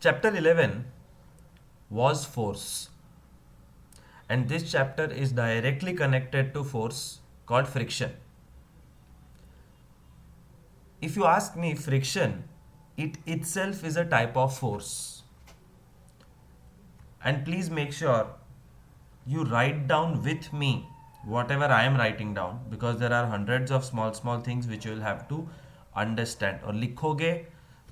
Chapter 11 was force, and this chapter is directly connected to force called friction. If you ask me, friction, it itself is a type of force. And please make sure you write down with me whatever I am writing down, because there are hundreds of small small things which you will have to understand. और लिखोगे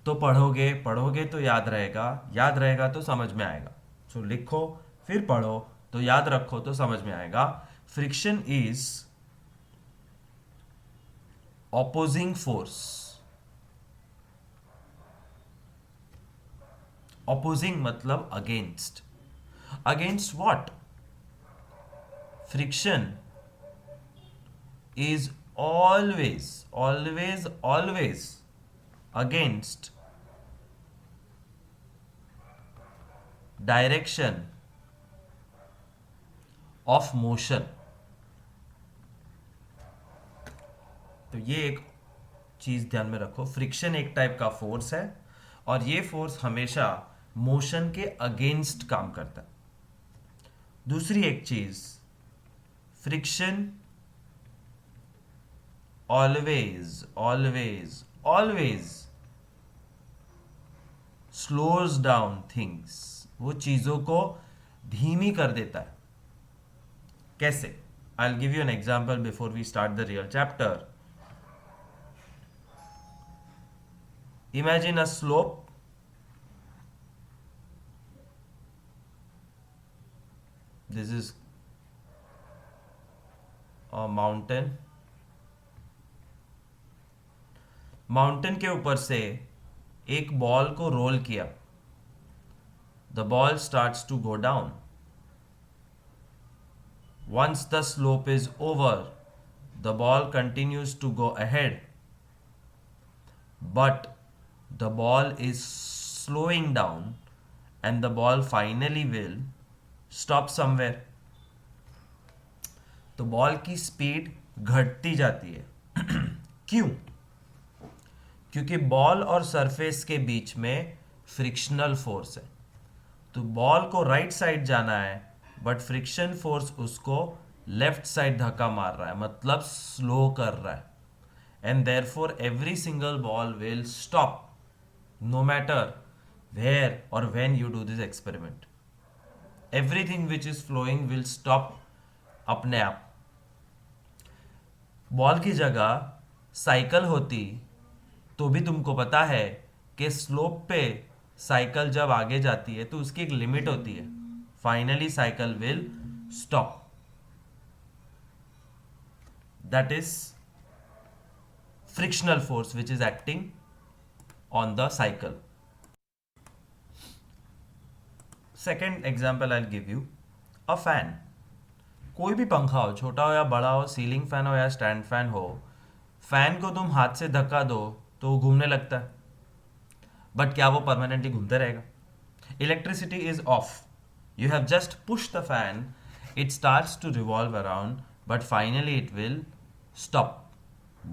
तो पढ़ोगे, पढ़ोगे तो याद रहेगा, याद रहेगा तो समझ में आएगा. सो लिखो फिर पढ़ो तो याद रखो तो समझ में आएगा. Friction is opposing force. Opposing मतलब against. Against what? Friction is always against direction of motion. तो ये एक चीज ध्यान में रखो, फ्रिक्शन एक टाइप का फोर्स है और ये फोर्स हमेशा मोशन के अगेंस्ट काम करता है. दूसरी एक चीज, friction always slows down things. वो चीजों को धीमी कर देता है. कैसे? I will give you an example before we start the real chapter. Imagine a slope. This is a mountain. Mountain के ऊपर से एक बॉल को रोल किया. The ball starts to go down. Once the slope is over, the ball continues to go ahead. But the ball is slowing down and the ball finally will stop somewhere. तो ball की speed घटती जाती है. क्यों? क्योंकि ball और surface के बीच में फ्रिक्शनल फोर्स है. तो बॉल को राइट साइड जाना है बट फ्रिक्शन फोर्स उसको लेफ्ट साइड धक्का मार रहा है, मतलब स्लो कर रहा है. And therefore every single ball will stop no matter where or when you do this experiment. Everything which is flowing will stop अपने आप. बॉल की जगह साइकिल होती तो भी तुमको पता है कि स्लोप पे साइकिल जब आगे जाती है तो उसकी एक लिमिट होती है. Finally cycle will stop. That is frictional force which is acting on the cycle. Second example I'll give you, a fan. कोई भी पंखा हो, छोटा हो या बड़ा हो, सीलिंग फैन हो या स्टैंड फैन हो, फैन को तुम हाथ से धक्का दो तो वो घूमने लगता है. बट क्या वो परमानेंटली घूमता रहेगा? Electricity is off. You have just push the fan, it starts to revolve around but finally it will stop.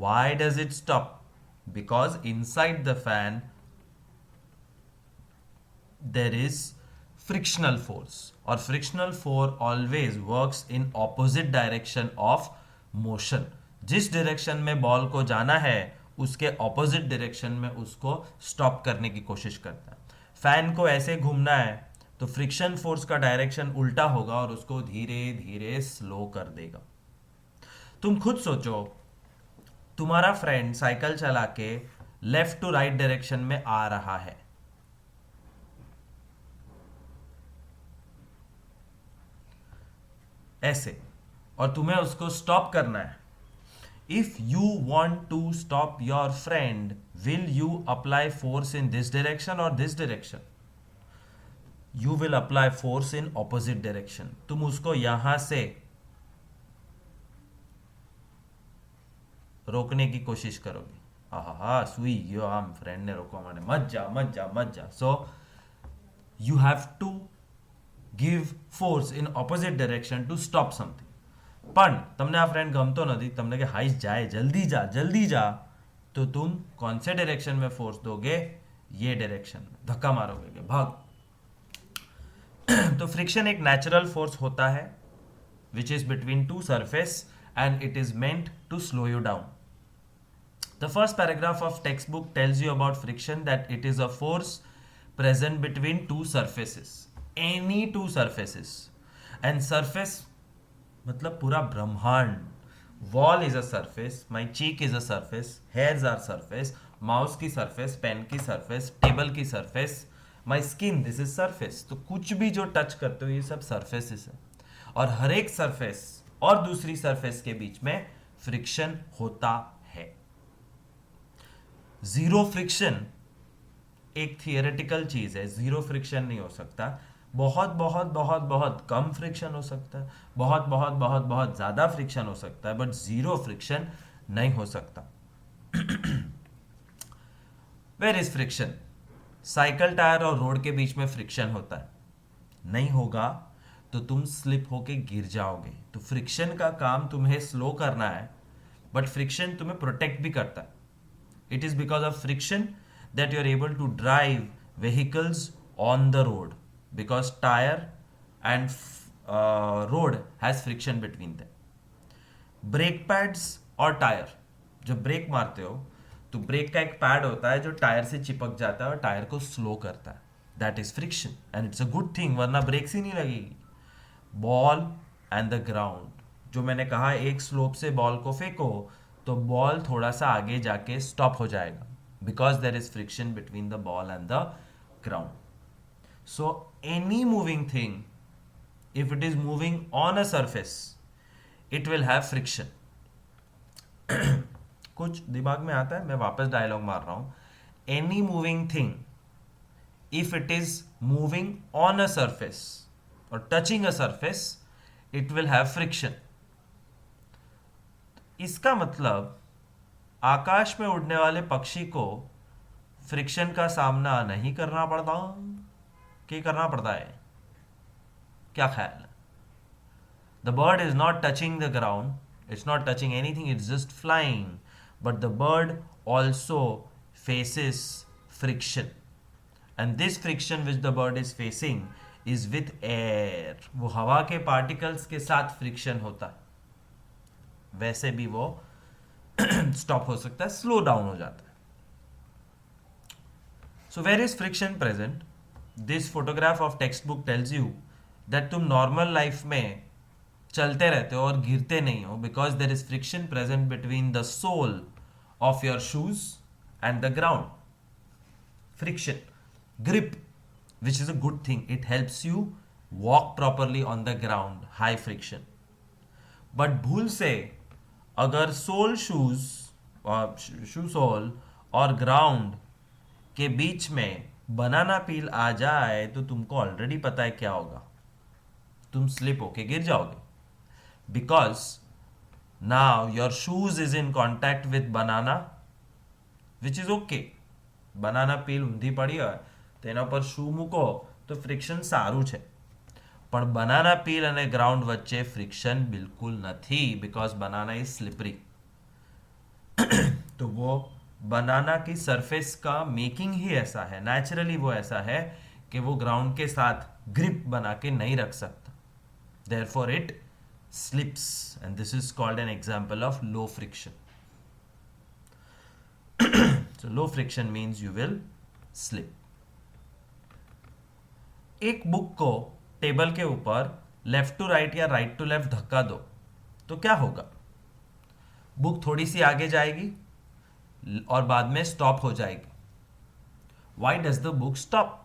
Why does it stop? Because inside the fan there is frictional force, or frictional force always works in opposite direction of motion. जिस direction में ball को जाना है उसके opposite direction में उसको stop करने की कोशिश करता है. फैन को ऐसे घूमना है तो फ्रिक्शन फोर्स का डायरेक्शन उल्टा होगा और उसको धीरे धीरे स्लो कर देगा. तुम खुद सोचो, तुम्हारा फ्रेंड साइकिल चला के लेफ्ट टू राइट डायरेक्शन में आ रहा है. ऐसे, और तुम्हें उसको स्टॉप करना है. If you want to stop your friend, will you apply force in this direction और this direction? You will apply force in opposite direction. तुम उसको यहां से रोकने की कोशिश करोगे. हा सुई यो आम फ्रेंड ने रोको मैंने, मत जा मत जा मत जा. So you have to give force in opposite direction to stop something. પણ તમને આ ફ્રેન્ડ ગમતો નથી, તમને કે હાઈસ જાય, જલ્દી જા, તો तुम कौन से डायरेक्शन में फोर्स दोगे? ये डायरेक्शन में धक्का मारोगे कि भाग। तो फ्रिक्शन एक नेचुरल फोर्स होता है which is between two surface and it is meant to slow you down. The first paragraph of textbook tells you about friction, that it is a force present between two surfaces, any two surfaces, and surface मतलब पूरा ब्रह्मांड। Wall is a surface, my cheek is a surface, hairs are surface, mouse की surface, pen की surface, table की surface, my skin this is surface. तो कुछ भी जो टच करते हो ये सब सरफेसेस है, और हर एक सरफेस और दूसरी सरफेस के बीच में फ्रिक्शन होता है। जीरो फ्रिक्शन एक थियोरेटिकल चीज है, जीरो फ्रिक्शन नहीं हो सकता। बहुत बहुत बहुत बहुत कम फ्रिक्शन हो सकता है, बहुत बहुत बहुत बहुत ज्यादा फ्रिक्शन हो सकता है, बट जीरो फ्रिक्शन नहीं हो सकता। Where is friction? Cycle tyre और रोड के बीच में फ्रिक्शन होता है, नहीं होगा तो तुम स्लिप होके गिर जाओगे। तो फ्रिक्शन का काम तुम्हें स्लो करना है, बट फ्रिक्शन तुम्हें प्रोटेक्ट भी करता है। It is because of friction that you are able to drive vehicles on the road, because tire and road has friction between them. Brake pads और टायर, जब ब्रेक मारते हो तो ब्रेक का एक पैड होता है जो टायर से चिपक जाता है और टायर को स्लो करता है। That is friction and it's a good thing, वरना ब्रेक्स ही नहीं लगेगी। बॉल एंड द ग्राउंड, जो मैंने कहा एक स्लोप से बॉल को फेंको तो बॉल थोड़ा सा आगे जाके स्टॉप हो जाएगा, because there is friction between the ball and the ground. So any moving thing, if it is moving on a surface, it will have friction. कुछ दिमाग में आता है, मैं वापस डायलॉग मार रहा हूं। Any moving thing, if it is moving on a surface और touching a surface, it will have friction. इसका मतलब आकाश में उड़ने वाले पक्षी को फ्रिक्शन का सामना नहीं करना पड़ता कि करना पड़ता है? क्या ख्याल है? The bird is not touching the ground, it's not touching anything, it's just flying, but the bird also faces friction, and this friction which the bird is facing is with air. वो हवा के particles के साथ friction होता है, वैसे भी वो स्टॉप हो सकता है, स्लो डाउन हो जाता है। So where is friction present? This photograph of text book tells you that तुम नॉर्मल लाइफ में चलते रहते हो और गिरते नहीं हो, because there is friction present between the sole of your shoes and the ground. Friction, grip, which is a good thing, it helps you walk properly on the ground, high friction. But भूल से अगर sole shoes, shoe sole और ground के बीच में बनाना पील आ जाए तो तुमको ऑलरेडी पता है क्या होगा, तुम स्लिप होके गिर जाओगे। Because now your shoes is in contact with banana, which is okay. Banana peel ઊંધી પડી હોય તો એના પર શૂ મૂકો તો ફ્રિક્શન સારું છે, પણ બનાના પીલ અને ગ્રાઉન્ડ વચ્ચે ફ્રિક્શન બિલકુલ નથી, बिकॉज बनाना इज स्लिपरी। तो वो बनाना की सरफेस का मेकिंग ही ऐसा है, नेचुरली वो ऐसा है कि वो ग्राउंड के साथ ग्रिप बना के नहीं रख सकता, therefore it slips, and this is called an example of low friction. So low friction means you will slip. एक बुक को टेबल के ऊपर लेफ्ट टू राइट या राइट टू लेफ्ट धक्का दो तो क्या होगा? बुक थोड़ी सी आगे जाएगी और बाद में स्टॉप हो जाएगी। Why does the book stop?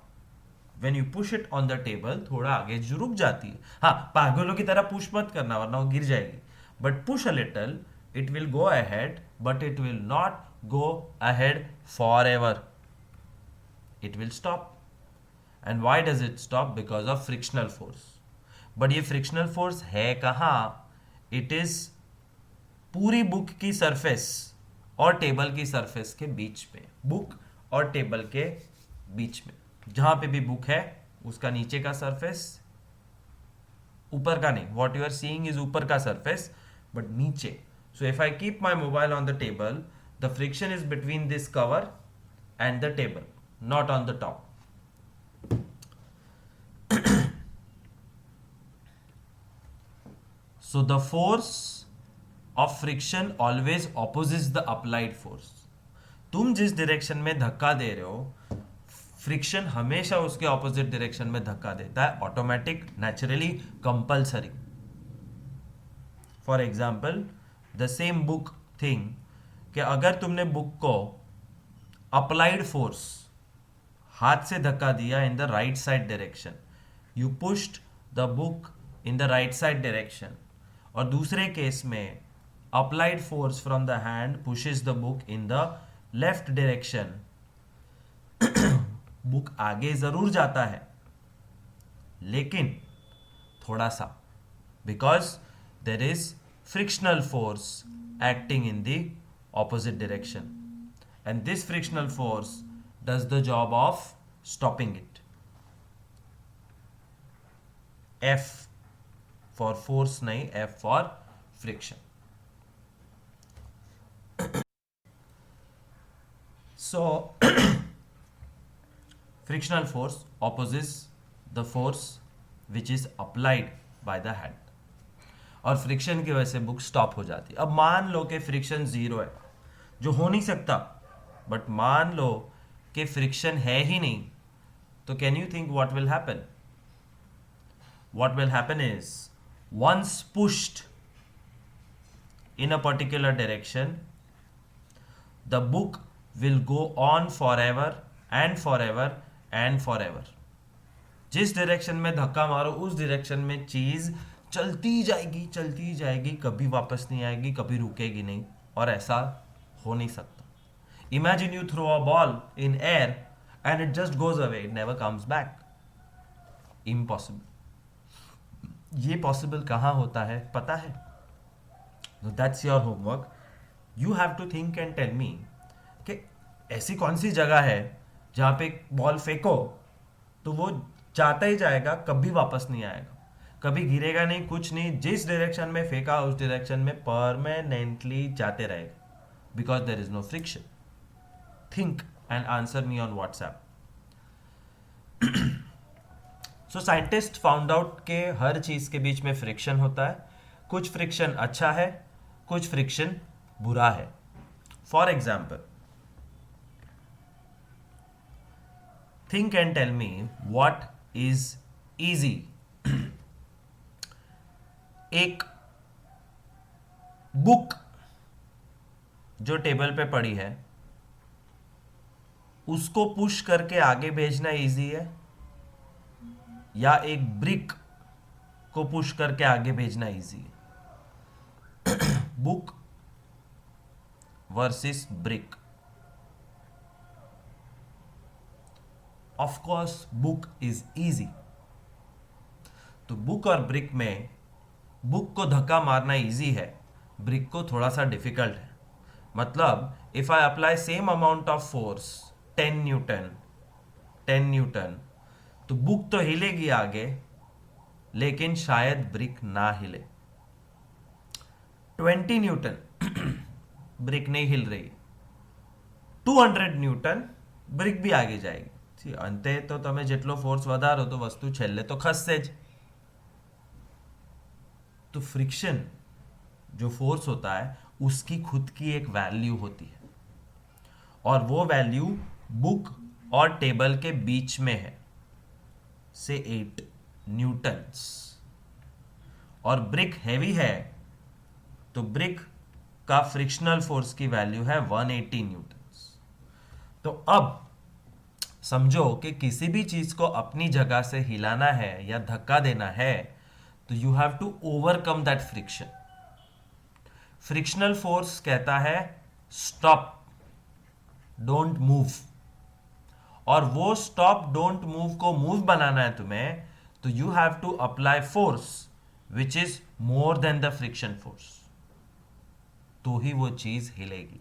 When you push it on the table, थोड़ा आगे जो रुक जाती है। हाँ, पागलों की तरह पुश मत करना वरना वो गिर जाएगी, but push a little, it will go ahead, but it will not go ahead forever. It will stop. And why does it stop? Because of frictional force. But ये frictional force है कहाँ? It is पूरी book की surface और table की surface के बीच में, बुक और टेबल के बीच में, जहां पे भी बुक है उसका नीचे का सरफेस, ऊपर का नहीं, what you are seeing is ऊपर का सरफेस, but नीचे। So if I keep my mobile on the table, the friction is between this cover and the table. not on the top. So the force of friction always opposes the applied force. तुम जिस direction में धक्का दे रहे हो, friction हमेशा उसके opposite direction में धक्का देता है, automatic, naturally, compulsory. For example the same book thing, कि अगर तुमने बुक को अप्लाइड फोर्स हाथ से धक्का दिया in the right side direction, you pushed the book in the right side direction, और दूसरे केस में applied force from the hand pushes the book in the left direction, book आगे जरूर जाता है, लेकिन थोड़ा सा, because there is frictional force acting in the opposite direction, and this frictional force does the job of stopping it. F for force nahi, F for friction. So frictional force opposes the force which is applied by the hand, और friction की वजह से book stop हो जाती है. अब मान लो कि फ्रिक्शन जीरो है, जो हो नहीं सकता, बट मान लो कि फ्रिक्शन है ही नहीं, तो can you think what will happen? What will happen is, once pushed in a particular direction, the book will go on forever and forever and forever. जिस direction में धक्का मारो उस direction में चीज चलती जाएगी, कभी वापस नहीं आएगी, कभी रुकेगी नहीं, और ऐसा हो नहीं सकता. Imagine you throw a ball in air and it just goes away, it never comes back. Impossible. ये पॉसिबल कहां होता है पता है? That's your homework. You have to think and tell me कि ऐसी कौन सी जगह है जहां पे बॉल फेंको तो वो जाता ही जाएगा, कभी वापस नहीं आएगा, कभी गिरेगा नहीं, कुछ नहीं, जिस डायरेक्शन में फेंका उस डायरेक्शन में परमानेंटली जाते रहेगा, because there is no friction. Think and answer me on WhatsApp. So scientist found out के हर चीज के बीच में फ्रिक्शन होता है. कुछ फ्रिक्शन अच्छा है, कुछ फ्रिक्शन बुरा है. For example, think and tell me what is easy. एक बुक जो टेबल पे पड़ी है उसको पुश करके आगे भेजना इजी है, या एक ब्रिक को पुश करके आगे भेजना इजी है? Book versus brick. Of course book is easy. तो बुक और ब्रिक में बुक को धक्का मारना इजी है, ब्रिक को थोड़ा सा डिफिकल्ट है. मतलब if I apply same amount of force 10 Newton, तो बुक तो हिलेगी आगे, लेकिन शायद ब्रिक ना हिले. 20 न्यूटन ब्रिक नहीं हिल रही, 200 न्यूटन ब्रिक भी आगे जाएगी. અંતે તો તમે જેટલો ફોર્સ વધારો તો વસ્તુ છેલ્લે તો ખસશે જ. तो फ्रिक्शन जो फोर्स होता है उसकी खुद की एक वैल्यू होती है, और वो वैल्यू बुक और टेबल के बीच में है, से 8 न्यूटन्स. और ब्रिक हैवी है तो ब्रिक का फ्रिक्शनल फोर्स की वैल्यू है 180 न्यूटन्स. तो अब समझो कि किसी भी चीज को अपनी जगह से हिलाना है या धक्का देना है तो you have to overcome that friction. Frictional force कहता है स्टॉप, डोंट मूव, और वो स्टॉप डोंट मूव को मूव बनाना है तुम्हें, तो you have to apply force which is more than the friction force, तो ही वो चीज हिलेगी.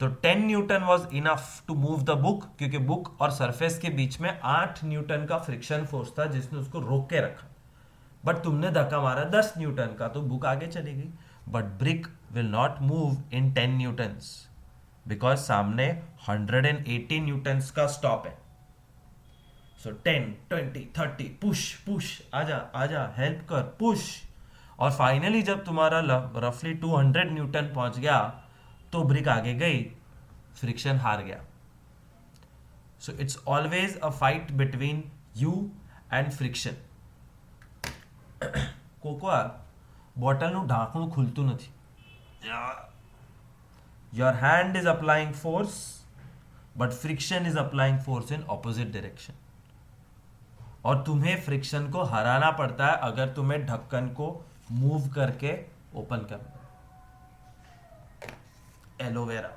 तो 10 newton was enough to move the book, क्योंकि बुक और सरफेस के बीच में 8 न्यूटन का फ्रिक्शन फोर्स था जिसने उसको रोक के रखा. बट तुमने धक्का मारा 10 न्यूटन का, तो बुक आगे चली गई. But brick will not move in 10 Newton's, because सामने 180 न्यूटन्स का स्टॉप है. सो 10, 20, 30 पुश पुश, आजा आजा हेल्प कर, पुश. और फाइनली जब तुम्हारा रफली 200 न्यूटन पहुंच गया तो ब्रिक आगे गई, फ्रिक्शन हार गया. So it's always a fight between you and friction. કોકવાર બોટલનું ઢાંકણું ખુલતું નથી. Your hand is applying force, but friction is applying force in opposite direction. और तुम्हें फ्रिक्शन को हराना पड़ता है अगर तुम्हें ढक्कन को मूव करके ओपन करना. एलोवेरा.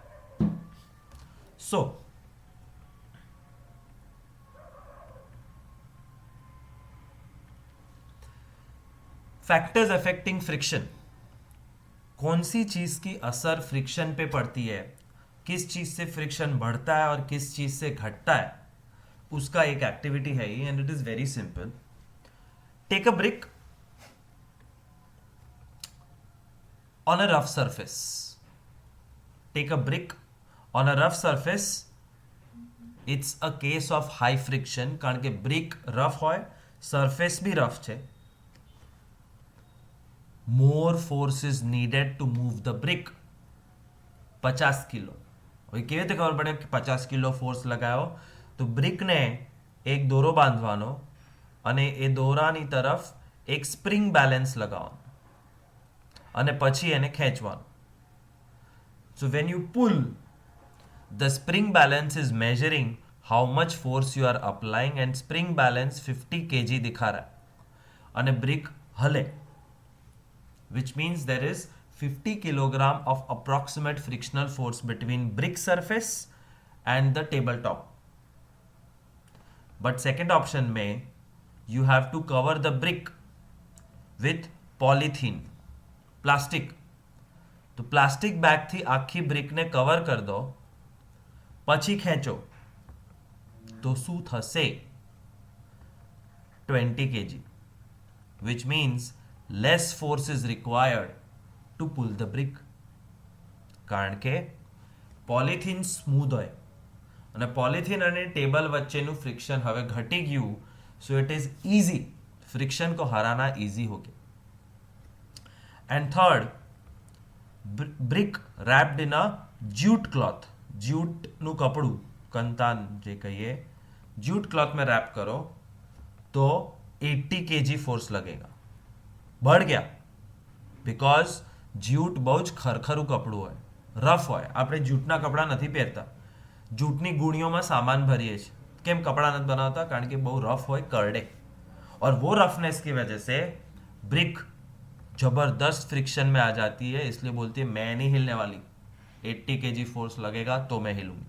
सो फैक्टर्स अफेक्टिंग फ्रिक्शन. कौन सी चीज की असर फ्रिक्शन पे पड़ती है, किस चीज से फ्रिक्शन बढ़ता है और किस चीज से घटता है, उसका एक एक्टिविटी है ये. And it is very simple. Take a brick on a rough surface. Take a brick on a rough surface. It's a case of high friction, કારણ કે બ્રિક રફ હોય, સરફેસ બી રફ છે. more force is needed to move the brick. 50 kilo. હવે કેવી રીતે ખબર પડે કે 50 કિલો ફોર્સ લગાવ્યો? તો બ્રિકને એક દોરો બાંધવાનો અને એ દોરાની તરફ એક સ્પ્રિંગ બેલેન્સ લગાવવાનો અને પછી એને ખેંચવાનું. So when you pull, the spring balance is measuring how much force you are applying and spring balance 50 kg दिखा रहा है અને brick હલે, which means there is 50 kilogram of approximate frictional force between brick surface and the tabletop. But second option में you have to cover the brick with polythene, plastic. तो plastic bag थी आखी brick ने cover कर दो, પછી ખેંચો તો શું થશે? 20 kg, which means less force is required to pull the brick. કારણ કે પોલિથીન સ્મૂધ હોય અને પોલિથીન અને ટેબલ વચ્ચેનું ફ્રિક્શન હવે ઘટી ગયું. So it is easy, friction को हराना इजी हो गया. And third, brick wrapped in a jute cloth. જ્યુટનું કપડું, કંતાન જે કહીએ, જ્यूट क्लॉथ में रैप करो तो 80 kg फोर्स लगेगा. बढ़ गया बिकॉज જ્यूट બહુ જ ખરખરું કપડું હોય, રફ હોય. આપણે જ્यूटના કપડા નથી પહેરતા, જ્यूटની ગુણીઓમાં સામાન ભરીએ છીએ. કેમ કપડા નથી બનાવતા? કારણ કે બહુ રફ હોય, કરડે. और वो रफनेस की वजह से ब्रिक जबरदस्त फ्रिक्शन में आ जाती है, इसलिए बोलती है मैं नहीं हिलने वाली, 80 kg फोर्स लगेगा तो मैं हिलूंगी.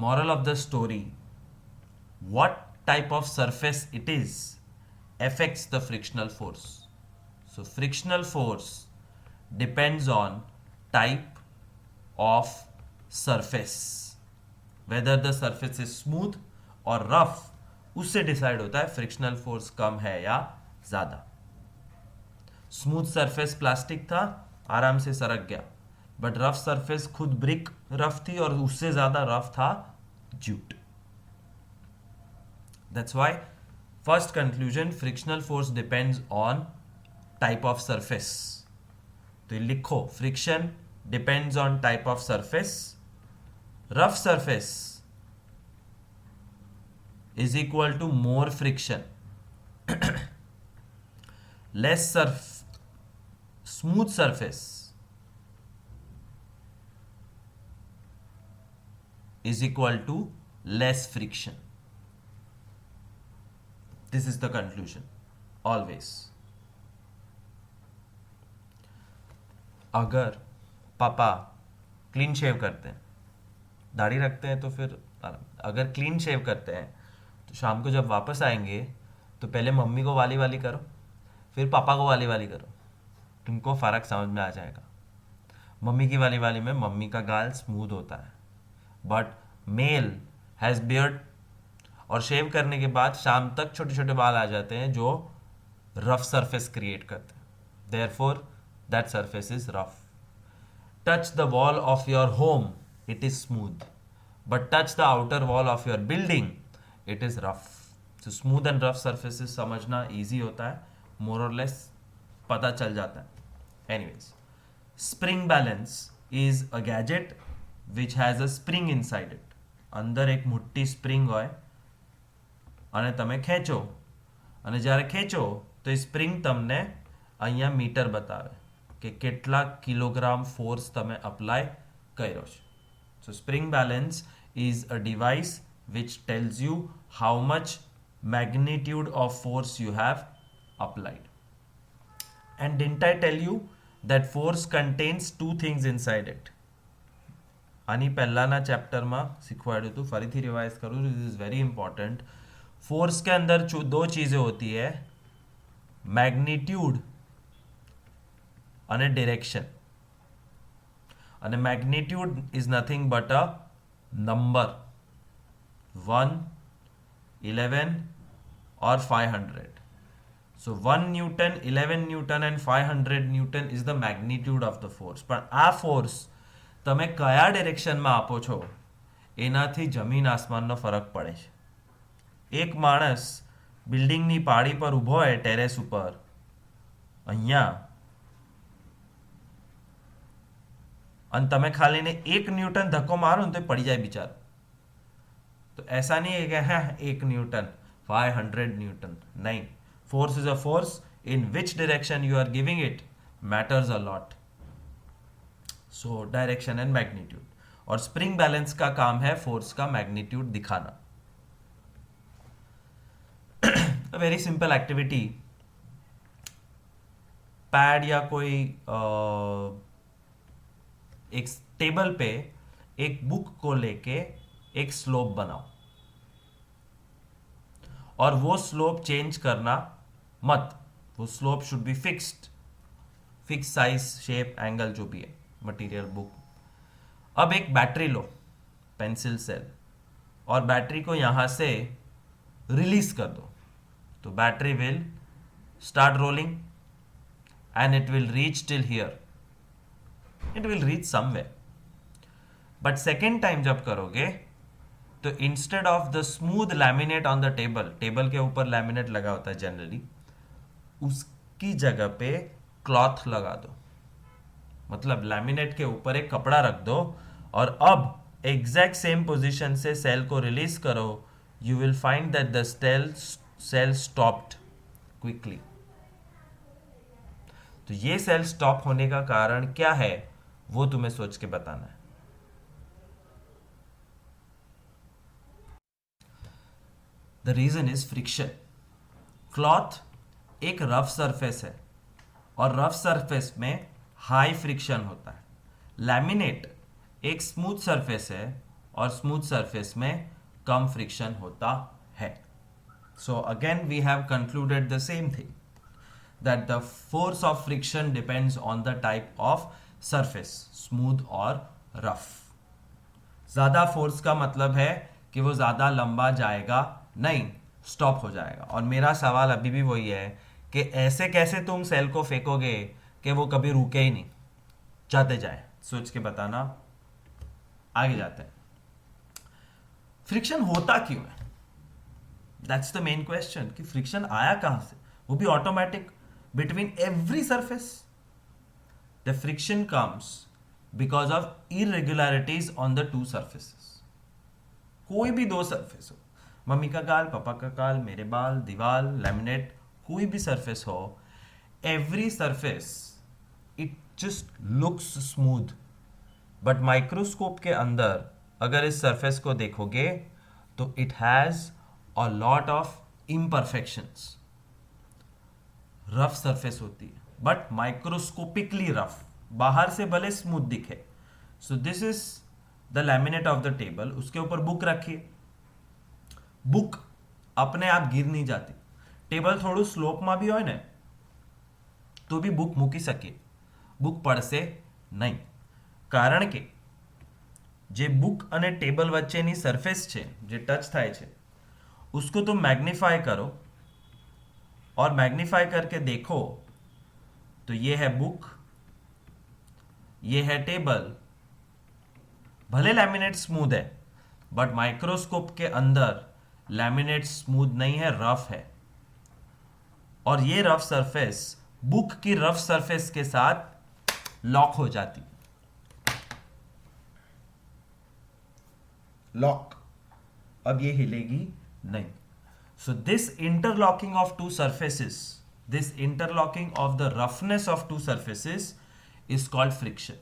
Moral of the story, what type of surface it is affects the frictional force. So frictional force depends on type of surface, whether the surface is smooth or rough, उससे decide होता है frictional force कम है या ज्यादा. Smooth surface plastic था, आराम से सरक गया. बट रफ सरफेस खुद ब्रिक रफ थी और उससे ज्यादा रफ था jute. That's why first conclusion, frictional force depends on type of surface. तो लिखो, friction depends on type of surface. Rough surface is equal to more friction. Smooth surface is equal to less friction. This is the conclusion always. अगर पापा clean shave करते हैं, दाढ़ी रखते हैं तो फिर अगर क्लीन शेव करते हैं तो शाम को जब वापस आएंगे तो पहले मम्मी को वाली वाली करो, फिर पापा को वाली वाली करो, तुमको फ़र्क समझ में आ जाएगा. मम्मी की वाली वाली में मम्मी का गाल स्मूथ होता है, बट मेल हैज़ बियर्ड, और शेव करने के बाद शाम तक छोटे छोटे बाल आ जाते हैं जो रफ सरफेस क्रिएट करते हैं. Therefore that surface is rough. touch the wall of your home, it is smooth. But touch the outer wall of your building, it is rough. So smooth and rough surfaces समझना easy होता है, more or less पता चल जाता है. Anyways, spring balance is a gadget which has a spring inside it. અંદર એક મોટી સ્પ્રિંગ હોય અને તમે ખેંચો, અને જ્યારે ખેંચો તો એ સ્પ્રિંગ તમને અહીંયા મીટર બતાવે કે કેટલા કિલોગ્રામ ફોર્સ તમે અપ્લાય કર્યો છે. So spring balance is a device which tells you how much magnitude of force you have applied. And didn't I tell you that force contains two things inside it? આની પહેલાના ચેપ્ટરમાં સિખવાડ્યું હતું, ફરીથી revise કરું, this is very important. Force के अंदर दो चीजें होती है, मैग्नीट्यूड અને ડિરેક્શન. અને magnitude is nothing but a number 1, 11 और 500. So 1 newton, 11 newton and 500 newton is the magnitude of the force. પણ આ ફોર્સ તમે કયા ડિરેક્શનમાં આપો છો એનાથી જમીન આસમાનનો ફરક પડે છે. એક માણસ બિલ્ડિંગની પાળી પર ઊભો હોય ટેરેસ ઉપર, અહીંયા, અને તમે ખાલી ને 1 ન્યૂટન ધક્કો મારો ને તો પડી જાય બિચારો. तो ऐसा नहीं है कि हाँ 1 न्यूटन 500 न्यूटन, नहीं. Force is a force, in which direction you are giving it matters a lot. So direction and magnitude. और स्प्रिंग बैलेंस का काम है फोर्स का मैग्नीट्यूड दिखाना. Very simple activity. पैड या कोई एक टेबल पे एक बुक को लेके एक स्लोप बनाओ, और वो स्लोप चेंज करना मत. वो slope should be fixed, fix size, shape, angle जो भी है, मटेरियल, बुक. अब एक बैटरी लो, पेंसिल सेल, और बैटरी को यहां से रिलीज कर दो. तो battery will start rolling and it will reach till here. It will reach somewhere. But second time जब करोगे तो instead of the smooth laminate on the table, table के ऊपर लैमिनेट लगा होता है जनरली, उसकी जगह पे क्लॉथ लगा दो. मतलब लैमिनेट के ऊपर एक कपड़ा रख दो, और अब एग्जैक्ट सेम पोजीशन से सेल को रिलीज करो. You will find that the cell stopped quickly. तो ये सेल स्टॉप होने का कारण क्या है वो तुम्हें सोच के बताना है. The reason is friction. Cloth एक रफ सरफेस है, और रफ सरफेस में हाई फ्रिक्शन होता है. लैमिनेट एक स्मूथ सरफेस है, और स्मूथ सरफेस में कम फ्रिक्शन होता है. So again we have concluded the same thing, that the force of friction depends on the type of surface, smooth और रफ. ज्यादा फोर्स का मतलब है कि वो ज्यादा लंबा जाएगा नहीं, स्टॉप हो जाएगा. और मेरा सवाल अभी भी वही है कि ऐसे कैसे तुम सेल को फेंकोगे कि वो कभी रुके ही नहीं, जाते जाए. सोच के बताना. आगे जाते हैं. फ्रिक्शन होता क्यों है? दैट्स द मेन क्वेश्चन, कि फ्रिक्शन आया कहां से, वो भी automatic, between every surface. The friction comes because of irregularities on the to surfaces. कोई भी दो सरफेस हो, मम्मी का गाल, पापा का गाल, मेरे बाल, दीवार, लैमिनेट, कोई भी सरफेस हो, every surface it just looks smooth. But microscope के अंदर अगर इस सरफेस को देखोगे तो it has a lot of imperfections. Rough surface होती है, बट माइक्रोस्कोपिकली रफ, बाहर से भले स्मूथ दिखे. So this is the laminate of the table. उसके ऊपर बुक रखिए, बुक अपने आप गिर नहीं जाती. ટેબલ થોડું સ્લોપમાં બી હોય ને તો બી બુક મૂકી શકીએ, બુક પડશે નહીં. કારણ કે જે બુક અને ટેબલ વચ્ચેની સરફેસ છે, જે ટચ થાય છે, उसको तुम मैग्नीफाई करो, और मैग्नीफाई करके देखो तो ये है बुक, ये है टेबल, भले लैमिनेट स्मूथ है बट माइक्रोस्कोप के अंदर लैमिनेट स्मूथ नहीं है, रफ है। और ये रफ सरफेस बुक की रफ सरफेस के साथ लॉक हो जाती, लॉक, अब ये हिलेगी नहीं। So this interlocking of two surfaces, this interlocking of the roughness of two surfaces is called friction.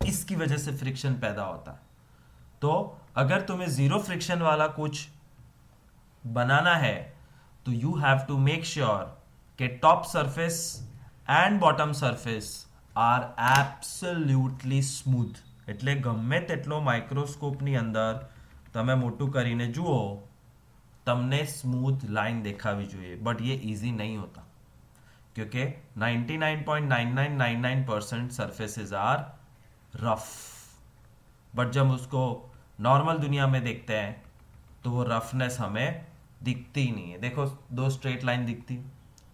इसकी वजह से फ्रिक्शन पैदा होता है। तो अगर तुम्हें जीरो फ्रिक्शन वाला कुछ बनाना है तो you have to make sure कि top surface and bottom surface are absolutely smooth. એટલે ગમે તેટલો માઇક્રોસ્કોપની અંદર તમે મોટું કરીને જુઓ, તમને સ્મૂથ લાइन દેખાવી જોઈએ, બટ ये इजी नहीं होता क्योंकि 99.9999% सर्फेसेस आर रफ। बट जब उसको नॉर्मल दुनिया में देखते हैं तो वो रफनेस हमें दिखती ही नहीं है। देखो दो स्ट्रेट लाइन दिखती,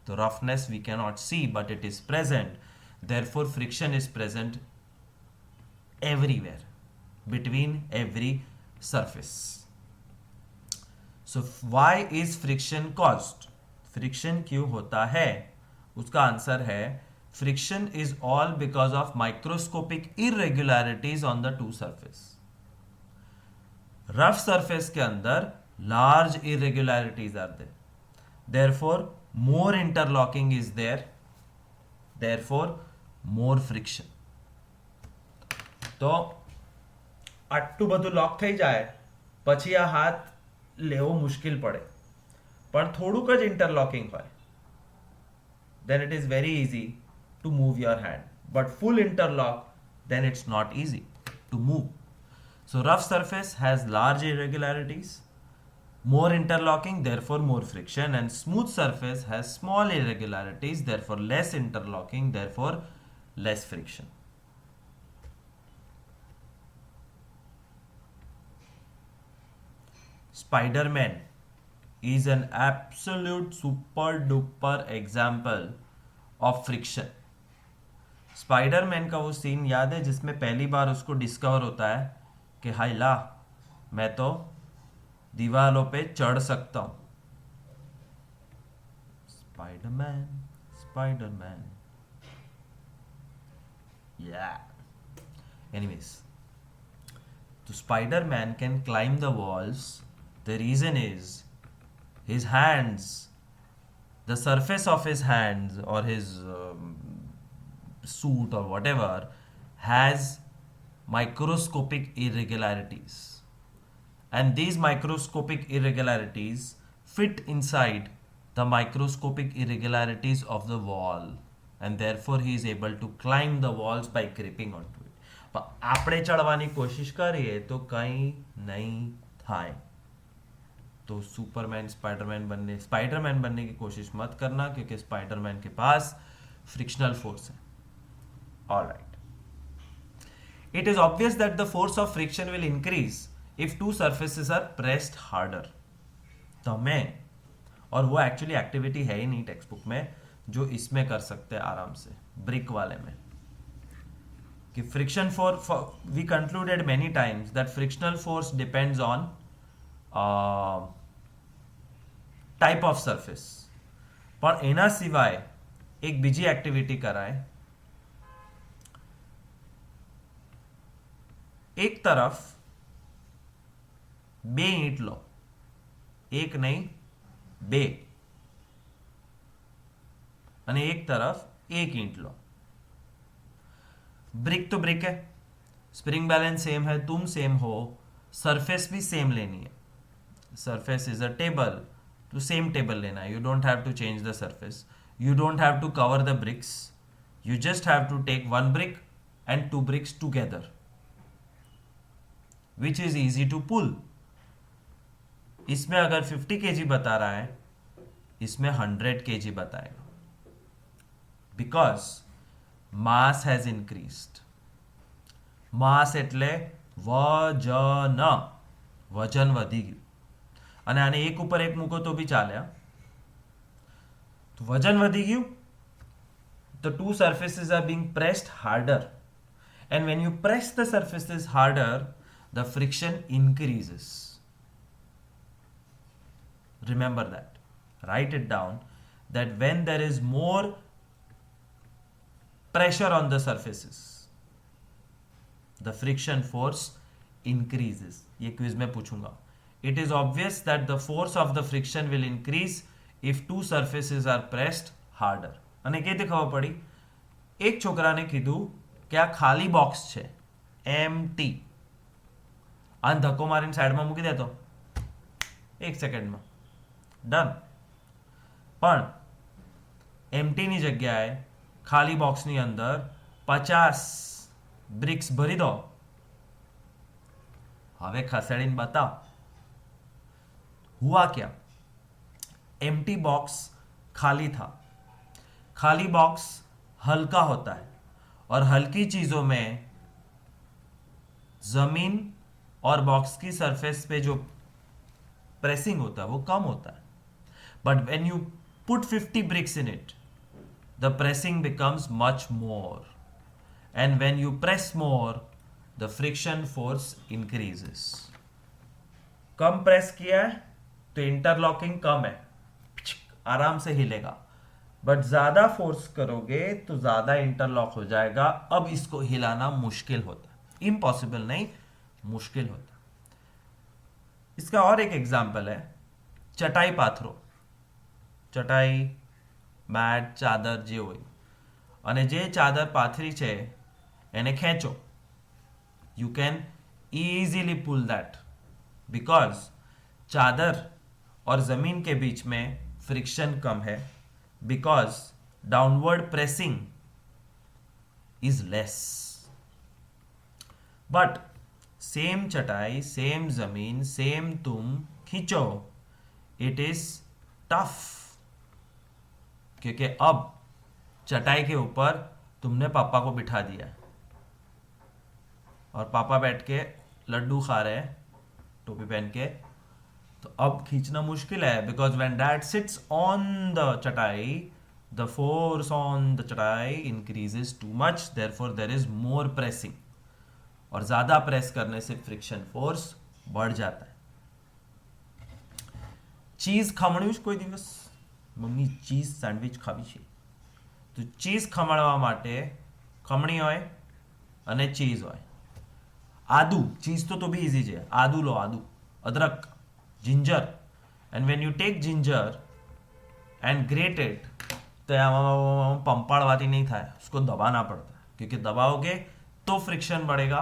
तो roughness we can not see but it is present, therefore friction is present everywhere between every surface. So why is friction caused? Friction क्यों होता है? उसका आंसर है friction is all because of microscopic irregularities on the two surface. Rough surface के अंदर large irregularities are there, therefore more interlocking is there, therefore more friction। તો આટલું બધું લોક થઈ જાય પછી આ હાથ લેવો મુશ્કેલ પડે, પણ થોડુંક જ ઇન્ટરલોકિંગ હોય then it is very easy to move your hand, but full interlock then it's not easy to move। So rough surface has large irregularities, more interlocking, therefore more friction, and smooth surface has small irregularities, therefore less interlocking, therefore less friction। Spider-Man is an absolute super duper example of friction। Spiderman का वो scene याद है जिसमें पहली बार उसको discover होता है कि हाय ला, मैं तो दीवारों पे चढ़ सकता हूं। स्पाइडरमैन, स्पाइडरमैन, या एनीवेज, तो Spiderman can climb the walls. The reason is his hands, the surface of his hands or his suit or whatever has microscopic irregularities, and these microscopic irregularities fit inside the microscopic irregularities of the wall, and therefore he is able to climb the walls by creeping onto it। पर આપણે ચડવાની કોશિશ કરીએ તો કંઈ નહીં થાય। तो Superman Spiderman बनने की कोशिश मत करना क्योंकि स्पाइडरमैन के पास फ्रिक्शनल फोर्स है। Alright, it is obvious that the force of friction will increase if two surfaces are pressed harder. तो मैं, और वो एक्चुअली एक्टिविटी है ही नहीं टेक्स्ट बुक में जो इसमें कर सकते हैं आराम से, ब्रिक वाले में, कि friction we concluded many times that frictional force depends on type of surface. पर एना सिवाय एक बीजी एक्टिविटी कराए, एक तरफ बे ईंट लो, एक नहीं बे, અને एक तरफ एक ईंट लो। ब्रिक तो ब्रिक है, स्प्रिंग बैलेंस सेम है, तुम सेम हो, सरफेस भी सेम लेनी है। सरफेस इज अ टेबल, तो सेम टेबल लेना है। You don't have to change the surface, you don't have to cover the bricks, you just have to take one brick and two bricks together, which is easy to pull। इसमें अगर 50 kg बता रहा है, इसमें 100 kg बताएगा, because mass has increased. मास એટલે વજન, વજન વધી ગયું, અને આને એક ઉપર એક મૂકો તો બી ચાલે। તો વજન વધી ગયું, the two surfaces are being pressed harder, and when you press the surfaces harder, the friction increases. Remember that. Write it down that when there is more pressure on the surfaces, the friction force increases. ये quiz में पूछूंगा. It is obvious that the force of the friction will increase if two surfaces are pressed harder. અને કેવી ખબર પડી? એક છોકરાને કીધું કે આ ખાલી બોક્સ છે એમટી, આને ધક્કો મારીને સાઈડમાં મૂકી દેતો 1 સેકન્ડમાં ડન. પણ એમટીની જગ્યાએ ખાલી બોક્સની અંદર 50 બ્રિક્સ ભરી દો. હવે ખસેડીને બતાવ हुआ क्या. एम्प्टी बॉक्स खाली था. खाली बॉक्स हल्का होता है और हल्की चीजों में जमीन और बॉक्स की सरफेस पे जो प्रेसिंग होता है वो कम होता है. But when you put 50 bricks in it, the pressing becomes much more, and when you press more, the friction force increases. Come press किया है तो इंटरलॉकिंग कम है, आराम से हिलेगा. बट ज्यादा फोर्स करोगे तो ज्यादा इंटरलॉक हो जाएगा. अब इसको हिलाना मुश्किल होता है. इम्पॉसिबल नहीं, मुश्किल होता. इसका और एक एग्जाम्पल है चटाई पाथरो. चटाई, मैट, चादर जे હોય અને જે ચાદર પાથરી છે એને ખેંચો. You can easily pull that because चादर और जमीन के बीच में फ्रिक्शन कम है, because downward pressing is less. But same चटाई, सेम जमीन, सेम तुम खींचो, इट इज टफ, क्योंकि अब चटाई के ऊपर तुमने पापा को बिठा दिया और पापा बैठ के लड्डू खा रहे हैं टोपी पहन के. तो अब खींचना मुश्किल है, because when dad sits on the चटाई, द फोर्स ऑन द चटाई increases too much, therefore there is more pressing. और ज्यादा प्रेस करने से फ्रिक्शन फोर्स बढ़ जाता है. चीज खमण्યું કોઈ દિવસ મમ્મી ચીઝ સેન્ડવિચ ખાવી છે તો ચીઝ ખમણવા માટે ખમણી હોય અને ચીઝ હોય. આદુ, ચીઝ તો બી ઇઝી છે. આદુ લો, આદુ, અદરક, ginger, and when you take ginger and grate it, तो पंपाड़वाती नहीं था, उसको दबाना पड़ता है, क्योंकि दबाओगे तो फ्रिक्शन बढ़ेगा,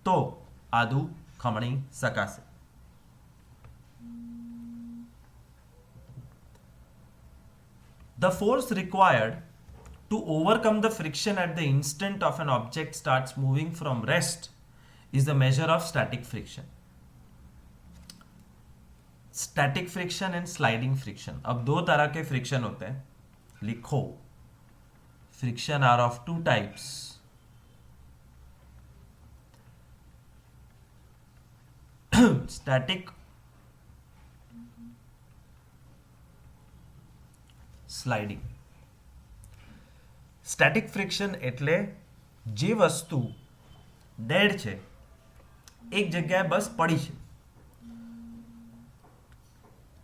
तो आदू खमणी सकासे. The force required to overcome the friction at the instant of an object starts moving from rest is the measure of static friction. Static friction and sliding friction. अब दो तरह के फ्रिक्शन होते हैं, लिखो. Friction are of two types. Static, sliding. Static friction એટલે જે વસ્તુ ડેડ છે, એક જગ્યાએ બસ પડી છે,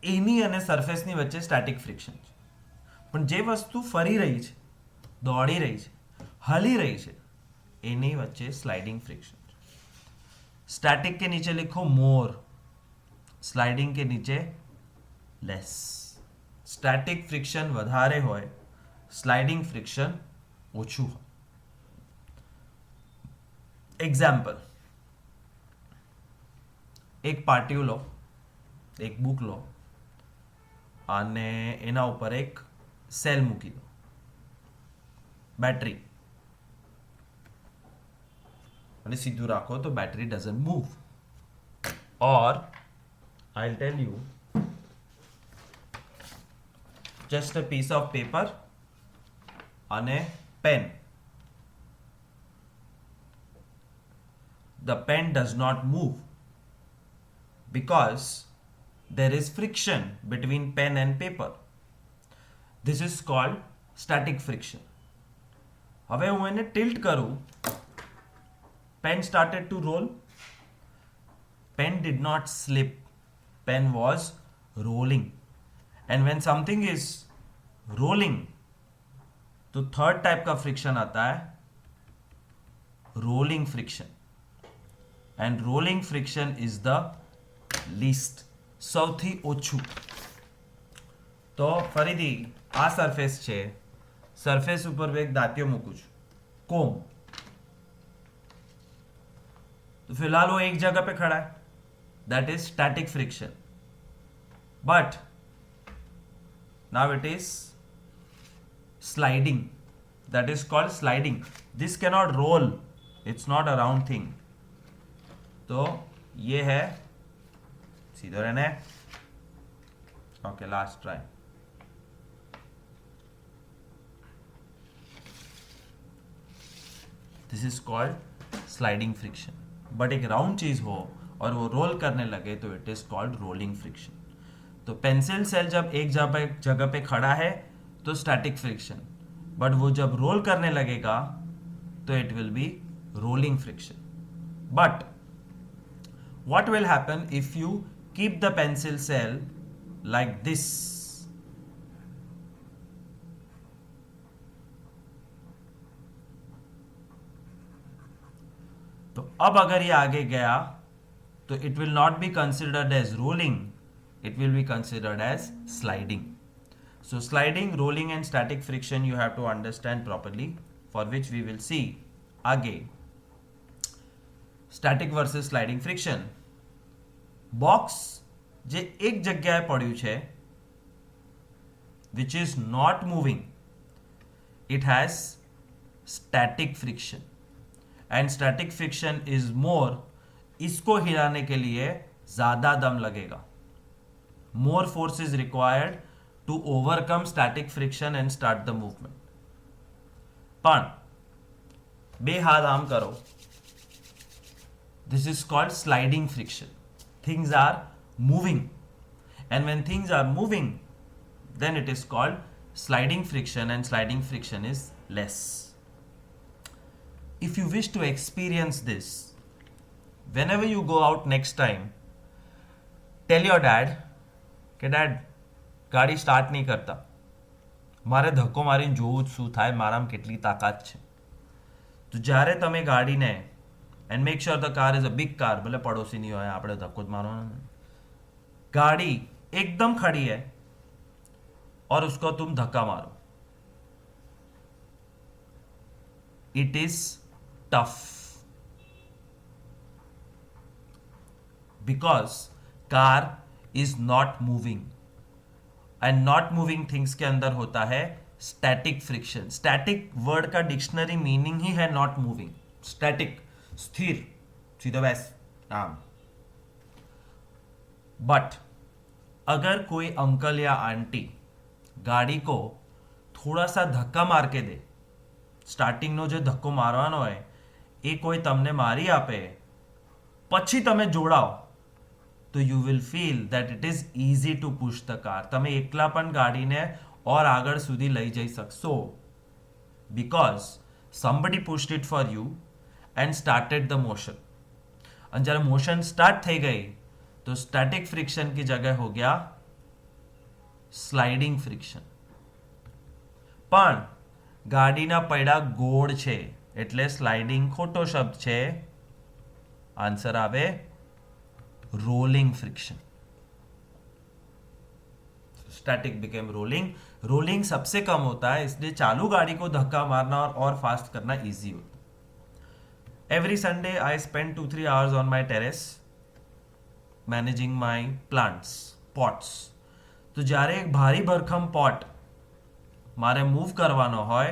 એની અને સરફેસની વચ્ચે સ્ટેટિક ફ્રિક્શન છે. પણ જે વસ્તુ ફરી રહી છે, દોડી રહી છે, હલી રહી છે, એની વચ્ચે સ્લાઇડિંગ ફ્રિક્શન છે. स्टैटिक के नीचे लिखो मोर, स्लाइडिंग के नीचे लेस. स्टैटिक फ्रिक्शन વધારે હોય, સ્લાઇડિંગ ફ્રિક્શન ઓછું હોય. એક્ઝામ્પલ, એક પાટિયું લો, એક બુક લો અને એના ઉપર એક સેલ મૂકી દો, બેટરી, અને સીધું રાખો તો battery doesn't move. Or I tell you, just a piece of paper and a pen. The pen does not move because there is friction between pen and paper. This is called static friction. હવે હું એને tilt કરું pen started to roll. Pen did not slip, pen was rolling. And when something is rolling, तो third type का friction आता है rolling friction. And rolling friction is the least, સૌથી ઓછું. તો ફરીથી આ સરફેસ છે, સરફેસ ઉપર એક દાંતિયો મૂકું છું, કોમ. तो फिलहाल वो एक जगह पे खड़ा है, that is static friction. But now it is sliding, that is called sliding. This cannot roll, it's not a round thing. तो ये है सीधा रहना है. Okay, last try. This is called sliding friction. But एक राउंड चीज हो और वो रोल करने लगे तो it is called rolling friction. तो पेंसिल सेल जब एक जगह पे खड़ा है तो स्टैटिक फ्रिक्शन, बट वो जब रोल करने लगेगा तो it will be rolling friction. But what will happen if you keep the pencil cell like this? तो अब अगर ये आगे गया तो it will not be considered as rolling, it will be considered as sliding. So sliding, rolling and static friction you have to understand properly, for which we will see आगे static versus sliding friction. Box જે એક જગ્યાએ પડ્યું છે, which is not moving, it has static friction. And static friction is more, इसको हिलाने के लिए ज़्यादा दम लगेगा. More force is required to overcome static friction and start the movement. પણ બે હાથ આમ કરો, this is called sliding friction. Things are moving, and when things are moving then it is called sliding friction, and sliding friction is less. If you wish to experience this, whenever you go out next time, tell your dad કે dad ગાડી start નહીં કરતા, મારે ધક્કો મારીને જોવું શું થાય, મારામાં કેટલી તાકાત છે. તો જ્યારે તમે ગાડીને, and make sure the car is a big car, भले पड़ोसी नहीं हो, આપણે ધક્કો જ મારવાનો. गाड़ी एकदम खड़ी है और उसको तुम धक्का मारो, it is tough, because car is not moving. And not moving things के अंदर होता है स्टैटिक फ्रिक्शन. स्टैटिक वर्ड का डिक्शनरी मीनिंग ही है नॉट मूविंग. स्टैटिक स्थिर, सीधा वैस नाम. बट अगर कोई अंकल या आंटी गाड़ी को थोड़ा सा धक्का मार के दे, સ્ટાર્ટિંગનો જે ધક્કો મારવાનો હોય એ કોઈ તમને મારી આપે, પછી તમે જોડાઓ, તો you will feel that it is easy to push the car. તમે એકલા પણ ગાડીને ઓર આગળ સુધી લઈ જઈ શકશો, because somebody pushed it for you and started the motion. અને જ્યારે મોશન સ્ટાર્ટ થઈ ગઈ તો સ્ટેટિક ફ્રિક્શન की जगह हो गया સ્લાઇડિંગ ફ્રિક્શન. પણ ગાડીના પૈડા ગોળ છે એટલે સ્લાઇડિંગ ખોટો શબ્દ છે. આન્સર આવે rolling friction. Static became rolling. Rolling सबसे कम होता है, इसलिए चालू गाड़ी को धक्का मारना और फास्ट करना इजी होता है. Every Sunday I spend 2-3 hours on my terrace managing my plants, pots. तो જ્યારે એક ભારી ભરખમ પોટ मारे मूव करवानो होय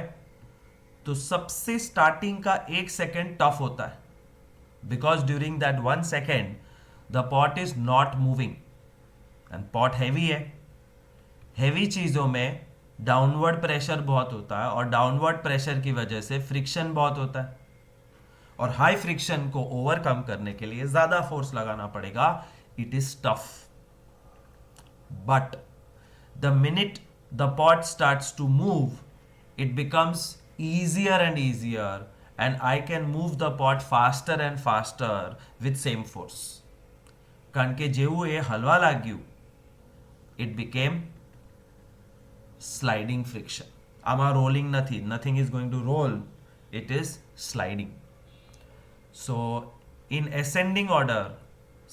तो सबसे स्टार्टिंग का 1 सेकेंड टफ होता है, because during that 1 second the pot is not moving and pot heavy है. हैवी चीज़ों में डाउनवर्ड प्रेशर बहुत होता है और डाउनवर्ड प्रेशर की वजह से फ्रिक्शन बहुत होता है, और हाई फ्रिक्शन को ओवरकम करने के लिए ज़्यादा फोर्स लगाना पड़ेगा. It is tough. But the minute the pot starts to move, it becomes easier and easier, and I can move the pot faster and faster with same force. કારણ કે જેવું એ હલવા લાગ્યું, it became sliding friction. આમાં rolling નથી, nothing is going to roll, it is sliding. So in ascending order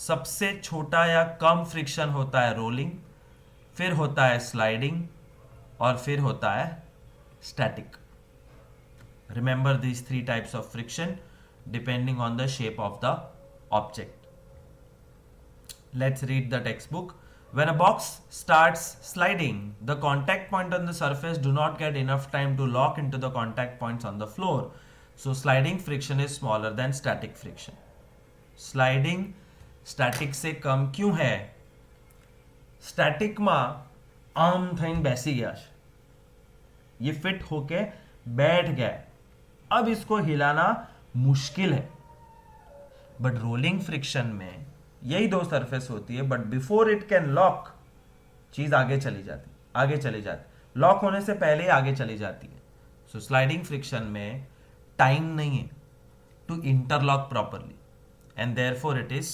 सबसे छोटा या कम friction होता है रोलिंग, फिर होता है स्लाइडिंग, और फिर होता है static. Remember these 3 types of friction depending on the shape of the object. Let's read the textbook. When a box starts sliding, the contact point on the surface do not get enough time to lock into the contact points on the floor. So sliding friction is smaller than static friction. Sliding static से कम क्यों है? Static में आम थઈને બેસી ગયા છે, ये fit होके बैठ गया है, अब इसको हिलाना मुश्किल है. बट रोलिंग फ्रिक्शन में यही 2 सरफेस होती है, but before it can lock चीज आगे चली जाती, लॉक होने से पहले ही आगे चली जाती है. सो स्लाइडिंग फ्रिक्शन में टाइम नहीं है to interlock properly, and therefore it is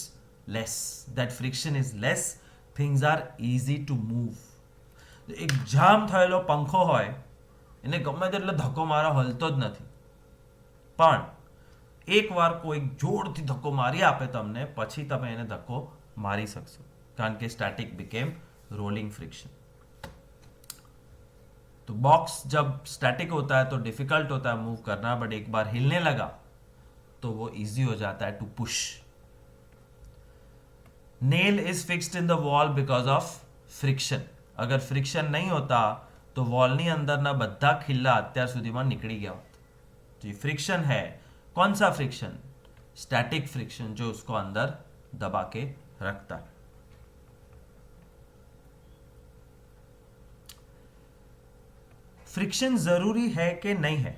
less. That friction is less, things are easy to move. एक જામ થયેલો પંખો હોય એને ગમે તેટલો ધક્કો મારો હલતો જ નથી, પણ એકવાર કોઈ જોરથી ધક્કો મારી આપે તમને, પછી તમે એને ધક્કો મારી શકશો, કારણ કે સ્ટેટિક बिकेम रोलिंग फ्रिक्शन. तो बॉक्स जब स्टैटिक होता है तो डिफिकल्ट होता है मूव करना, बट एक बार हिलने लगा तो वो इजी हो जाता है to push. Nail is fixed in the wall because of friction. अगर फ्रिक्शन नहीं होता तो वॉलની અંદરના બધા ખિલ્લા અત્યાર સુધીમાં નીકળી ગયા હોત. તો ये फ्रिक्शन है. कौन सा फ्रिक्शन? स्टैटिक फ्रिक्शन, जो उसको अंदर दबा के रखता है. फ्रिक्शन जरूरी है कि नहीं है?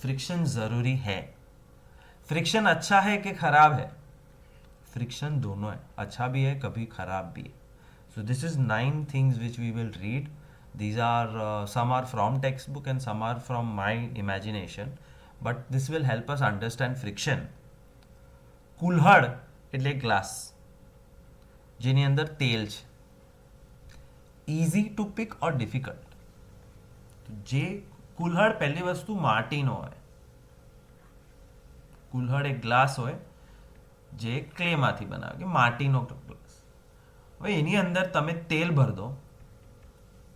फ्रिक्शन जरूरी है. फ्रिक्शन अच्छा है कि खराब है? फ्रिक्शन दोनों है, अच्छा भी है कभी खराब भी है. So this is 9 things which we will read. These are some are from textbook and some are from my imagination, but this will help us understand friction. કુલ્હડ એટલે ગ્લાસ જેની અંદર તેલ છે. easy to pick or difficult? જે કુલ્હડ પહેલી વસ્તુ માટીનો હોય. કુલ્હડ એક ગ્લાસ હોય જે ક્લેમાંથી બનાવે કે માટીનો ગ્લાસ. હવે એની અંદર તમે તેલ ભર દો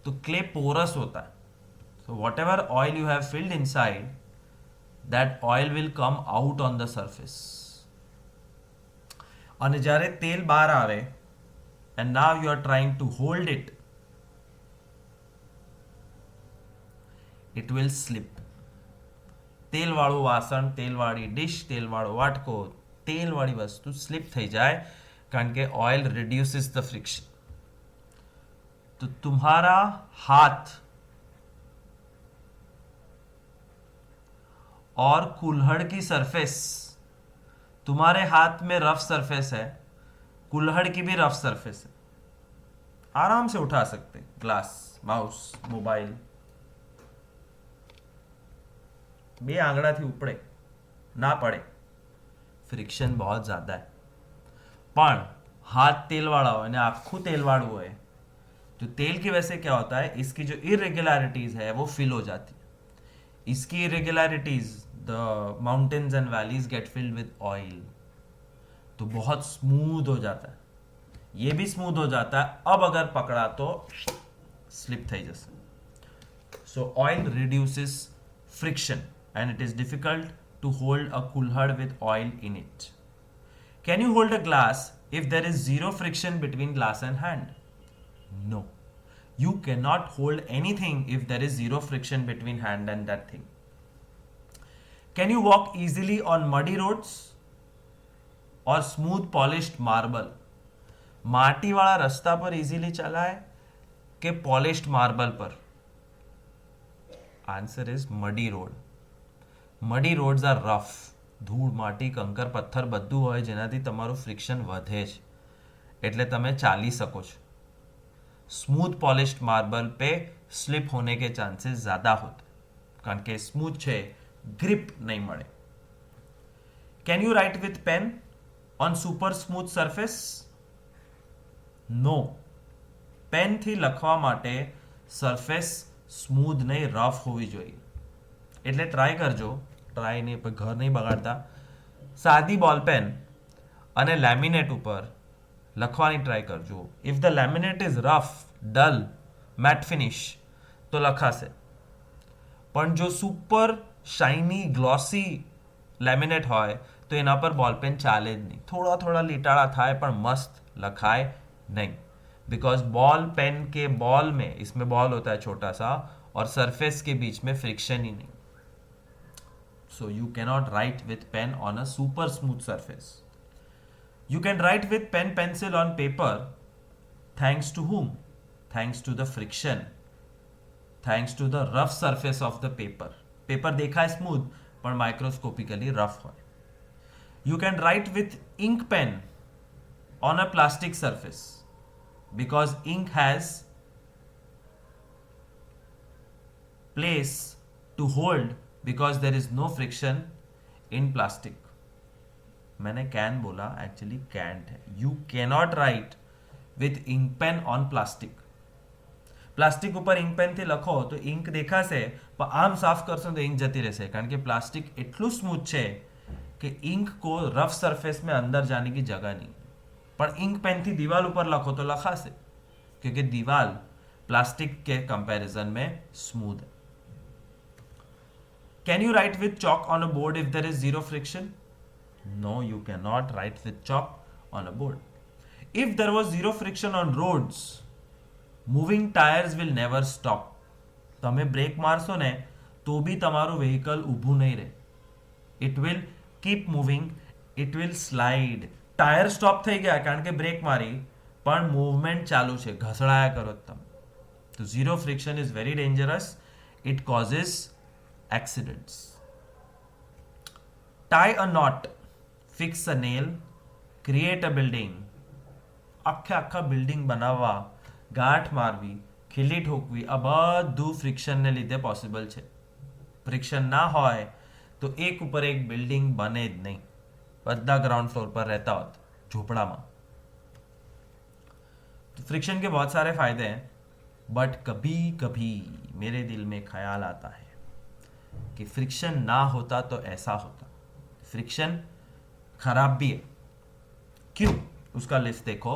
તો ક્લે પોરસ होता है. So whatever oil you have filled inside, that oil will come out on the surface. અને જ્યારે તેલ બહાર આવે and now you are trying to hold it, it will slip. તેલવાળું વાસણ, તેલવાળી ડિશ, તેલવાળો વાટકો, તેલવાળી વસ્તુ સ્લીપ થઈ જાય કારણ કે ऑयल रिड्यूसेस द फ्रिक्शन. तो तुम्हारा हाथ और कुल्हड़ की सरफेस, तुम्हारे हाथ में रफ सरफेस है, कुल्हड़ की भी रफ सरफेस है. आराम से उठा सकते, ग्लास, माउस, मोबाइल, બે આંગળાથી ઉપડે ના પડે. फ्रिक्शन बहुत ज्यादा है. પણ हाथ तेल वाला हो यानी आखू तेल वाड़ू है तो तेल की वजह से क्या होता है, इसकी जो इरेगुलरिटीज है वो फिल हो जाती है. इसकी irregularities, the mountains and valleys get filled with oil, तो बहुत स्मूथ हो जाता है. ये भी स्मूथ हो जाता है. अब अगर पकड़ा तो स्लिप થઈ જશે. So oil reduces friction and it is difficult to hold a kulhad with oil in it. Can you hold a glass if there is zero friction between glass and hand? No. You cannot hold anything if there is zero friction between hand and that thing. Can you walk easily on muddy roads or smooth polished marble? माटी वाला रास्ता पर easily चला है कि polished marble पर? Answer is muddy road. Muddy roads are rough. ધૂળ, માટી, કંકર, પથ્થર બધું હોય જેનાથી તમારું ફ્રિક્શન વધે છે, એટલે તમે ચાલી શકો છો. Smooth polished marble pay slip होने के चांसेस ज़्यादा होते कारण के स्मूथ है ગ્રીપ નહીં મળે. Can you write with pen on super smooth surface? No. પેનથી લખવા માટે સરફેસ સ્મૂધ નહીં, રફ હોવી જોઈએ. એટલે ટ્રાય કરજો, ટ્રાય નહીં, ઘર નહીં બગાડતા. સાદી બોલ પેન અને લેમિનેટ ઉપર લખવાની ટ્રાય કરજો. If the laminate is rough, dull, matte finish તો લખાશે. પણ જો સુપર શાઇની ગ્લોસી લેમિનેટ હોય તો એના પર બોલ પેન ચાલે જ નહીં. થોડા થોડા લીટાળા થાય પણ મસ્ત લખાય नहीं, बिकॉज बॉल पेन के बॉल में, इसमें बॉल होता है छोटा सा और सरफेस के बीच में फ्रिक्शन ही नहीं. So you cannot write with pen on a super smooth surface. You can write with pen pencil on paper. Thanks to whom? Thanks to the friction, thanks to the rough surface of the paper. Paper देखा है smooth પણ microscopically rough હોય. You can write with ink pen on a plastic surface because ink has place to hold because there is no friction in plastic. मैंने can बोला, actually can't है. You cannot write with ink pen on plastic. Plastic ઉપર ink પેનથી લખો તો ink દેખાશે, પણ આમ સાફ કરશો તો ઇંક જતી રહેશે, કારણ કે પ્લાસ્ટિક એટલું સ્મૂથ છે कि इंक को रफ सरफेस में अंदर जाने की जगह नहीं. पर इंक पेन थी दीवार ऊपर लखो तो लखासे, क्योंकि दीवार प्लास्टिक के कंपैरिजन में स्मूथ है. Can you write with chalk on a board if there is zero friction? No, you can not write with chalk on a board. If there was zero friction on roads, moving tyres will never stop. તમે brake મારશો ને તો બી તમારું vehicle ઊભું નહીં રહે. It will keep moving, it will slide. Tyre stop થઈ ગયા કારણ કે બ્રેક મારી, પણ મૂવમેન્ટ ચાલુ છે, ઘસડાયા કરો તમે. તો zero friction is very dangerous. It causes accidents. Tie a knot, fix a nail, create a building. આખા બિલ્ડિંગ બનાવવા, ગાંઠ મારવી, ખીલી ઠોકવી, આ બધું ફ્રિક્શનને લીધે પોસિબલ છે. ફ્રિક્શન ના હોય तो एक ऊपर एक बिल्डिंग बने ज नहीं. बदा ग्राउंड फ्लोर पर रहता होता झोपड़ा में. तो फ्रिक्शन के बहुत सारे फायदे हैं, बट कभी कभी मेरे दिल में ख्याल आता है कि फ्रिक्शन ना होता तो ऐसा होता. फ्रिक्शन खराब भी है. क्यों? उसका लिस्ट देखो.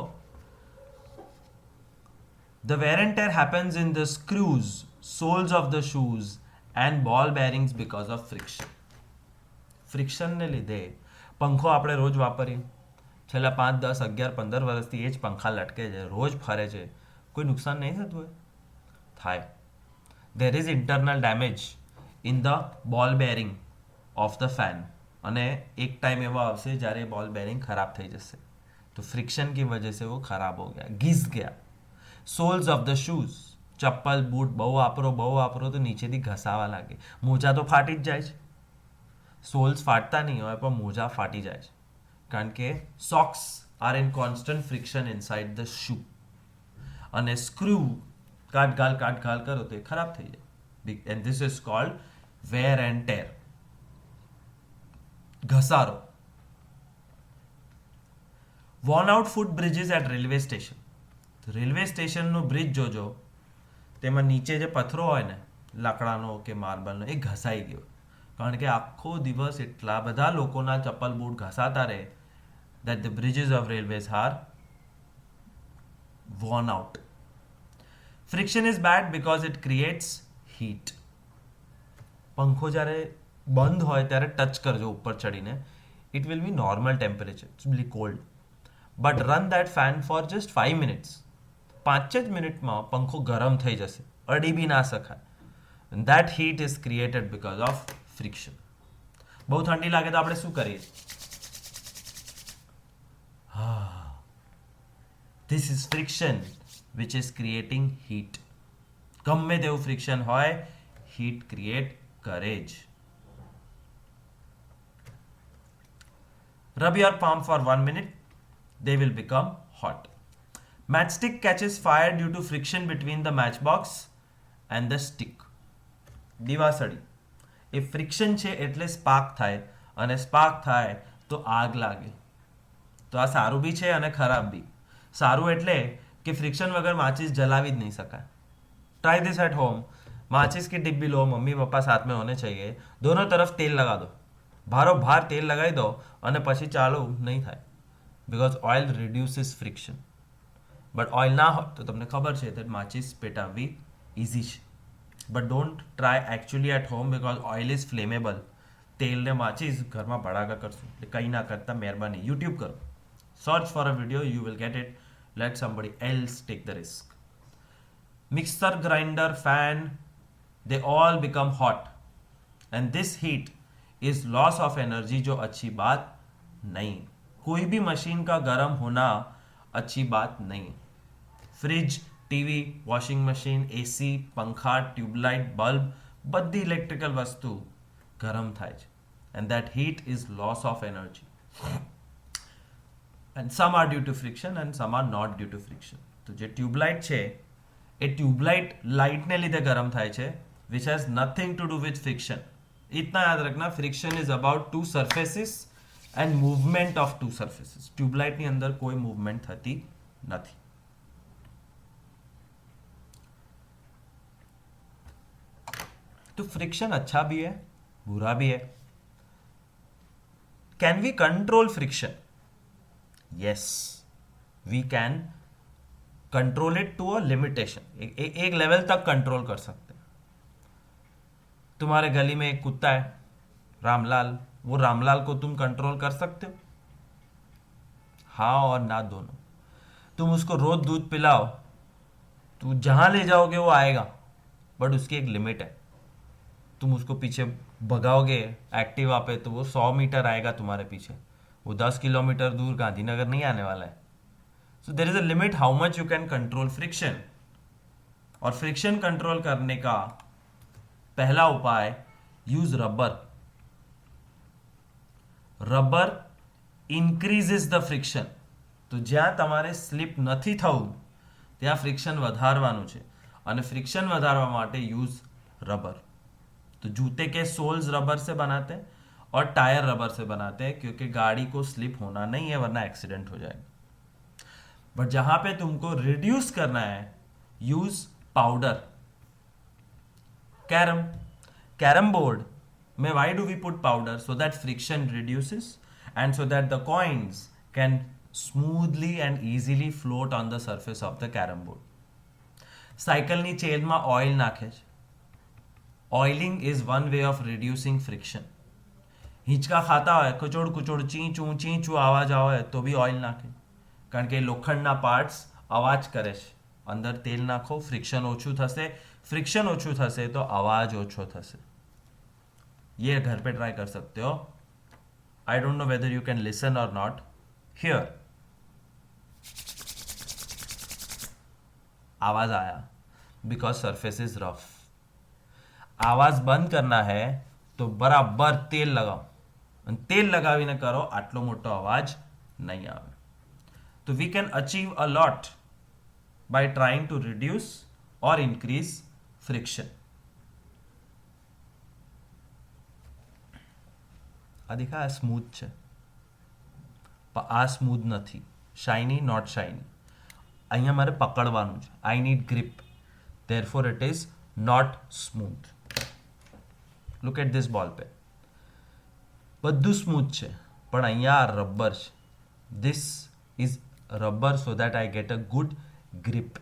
The wear and tear happens in the screws, soles of the shoes and ball bearings because of friction. ફ્રિક્શનને લીધે પંખો આપણે રોજ વાપરીએ, છેલ્લા 5, 10, 11, 15 વર્ષથી એ જ પંખા લટકે છે, રોજ ફરે છે, કોઈ નુકસાન નહીં થતું હોય? થાય. There is internal damage in the ball bearing of the fan. અને એક ટાઈમ એવો આવશે જ્યારે બોલ બેરિંગ ખરાબ થઈ જશે. તો ફ્રિક્શન की वजह से वो खराब हो गया, घिस गया. સોલ્સ ઓફ ધ શૂઝ, ચપ્પલ બૂટ બહુ વાપરો તો નીચેથી ઘસાવા લાગે, મોજા તો ફાટી જ જાય છે. સોલ્સ ફાટતા નહીં હોય પણ મોજા ફાટી જાય છે, કારણ કે socks are in constant friction inside the shoe. અને સ્ક્રૂ કાટઘાલ કરો તો એ ખરાબ થઈ જાય. And this is called wear and tear, ઘસારો. Worn out foot bridges at railway station. Railway સ્ટેશનનું બ્રિજ જોજો, તેમાં નીચે જે પથ્થરો હોય ને, લાકડાનો કે માર્બલનો, એ ઘસાઈ ગયો, કારણ કે આખો દિવસ એટલા બધા લોકોના ચપ્પલ બૂટ ઘસાતા રહે that the bridges of railways are worn out. Friction is bad because it creates heat. પંખો જ્યારે બંધ હોય ત્યારે ટચ કરજો ઉપર ચડીને, it will be normal temperature, it will be cold. But run that fan for just 5 minutes. 5 જ મિનિટમાં પંખો ગરમ થઈ જશે, અડી બી ના શકાય. And that heat is created because of friction. બહુ ઠંડી લાગે તો આપણે શું કરીએ? This is friction which is creating heat. ગમે તેવું ફ્રિક્શન હોય, હીટ ક્રિએટ કરે જ. Rub your palm for 1 minute, they will become hot. Matchstick catches fire due to friction between the matchbox and the stick. દીવાસળી, એ friction છે એટલે spark થાય, અને સ્પાર્ક થાય તો આગ લાગે. તો આ સારું બી છે અને ખરાબ બી. સારું એટલે कि फ्रिक्शन वगैरह माचिस जलावी नहीं सका. Try this at home. माचिस की डिब्बी लो, मम्मी पापा साथ में होने चाहिए, दोनों तरफ तेल लगा दो, भारो भार तेल लगाई दो અને પછી ચાલુ નહીં થાય, because oil reduces friction. But oil ના હોય તો તમને ખબર છે કે માચિસ પેટાવવી ઇઝી છે. But don't try actually at home because oil is flammable. તેલને માચિસ ઘરમાં ભડાકા કરશું એટલે કંઈ ના કરતા મહેરબાની યુટ્યુબ કરો, search for a video, you will get it. Let somebody else take the risk. Mixer, grinder, fan, they all become hot, and this heat is loss of energy, जो अच्छी बात नहीं. कोई भी मशीन का गर्म होना अच्छी बात नहीं. Fridge, TV, washing machine, AC, पंखा, ट्यूबलाइट, बल्ब, બધી ઇલેક્ટ્રિકલ વસ્તુ ગરમ થાય છે, and that heat is loss of energy. And some are due to friction and some are not due to friction. તો જે ટ્યુબલાઇટ છે એ ટ્યુબલાઇટ લાઇટને લીધે ગરમ થાય છે, which has nothing to do with friction. इतना याद रखना, friction is about two surfaces and movement of two surfaces. ટ્યુબલાઇટની અંદર કોઈ મૂવમેન્ટ થતી નથી. तो फ्रिक्शन अच्छा भी है, बुरा भी है. Can we control friction? Yes, we can control it to a limitation. एक लेवल तक कंट्रोल कर सकते हैं. तुम्हारे गली में एक कुत्ता है, रामलाल, वो रामलाल को तुम कंट्रोल कर सकते हो? हाँ और ना दोनों. तुम उसको रोज दूध पिलाओ, तो जहां ले जाओगे वो आएगा, बट उसकी एक लिमिट है. तुम उसको पीछे भगाओगे एक्टिवा पे तो वो 100 मीटर आएगा तुम्हारे पीछे, वो 10 किलोमीटर दूर गांधीनगर नहीं आने वाला है. So there is a limit how much you can control friction. और फ्रिक्शन कंट्रोल करने का पहला उपाय, use rubber. Rubber increases the friction. તો જ્યાં તમારે સ્લીપ નથી થવું ત્યાં ફ્રિક્શન વધારવાનું છે, અને ફ્રિક્શન વધારવા માટે યુઝ रबर. तो जूते के सोल्स रबर से बनाते हैं और टायर रबर से बनाते हैं, क्योंकि गाड़ी को स्लिप होना नहीं है वरना एक्सीडेंट हो जाएगा. बट जहां पे तुमको रिड्यूस करना है, यूज पाउडर. कैरम बोर्ड में why do we put powder? So that friction reduces and so that the coins can smoothly and easily float on the surface of the carom board. સાયકલની ચેનમાં oil નાખે છે. Oiling is one way of reducing friction. હિંચકા ખાતા હોય, કચોડ કુચોડ ચીંચું આવાજ આવે તો બી oil નાખે, કારણ કે લોખંડના પાર્ટ્સ અવાજ કરે છે. અંદર તેલ નાખો, ફ્રિક્શન ઓછું થશે. ફ્રિક્શન ઓછું થશે તો અવાજ ઓછો થશે. ये घर पे ट्राई कर सकते हो. I don't know whether you can listen or not. Here. आवाज आया because surface is rough. आवाज बंद करना है तो बराबर तेल लगाओ, અને તેલ લગાવીને કરો, આટલો મોટો અવાજ નહીં આવે. તો we can achieve a lot by trying to reduce or increase friction. આ દેખા, આ સ્મૂથ છે, પણ આ સ્મૂથ નથી. Shiny, not shiny. અહીંયા મારે પકડવાનું છે. I need grip, therefore it is not smooth. Look at this ball pen. બધું સ્મૂથ છે, પણ અહીંયા આ રબર છે. This is rubber so that I get a good grip.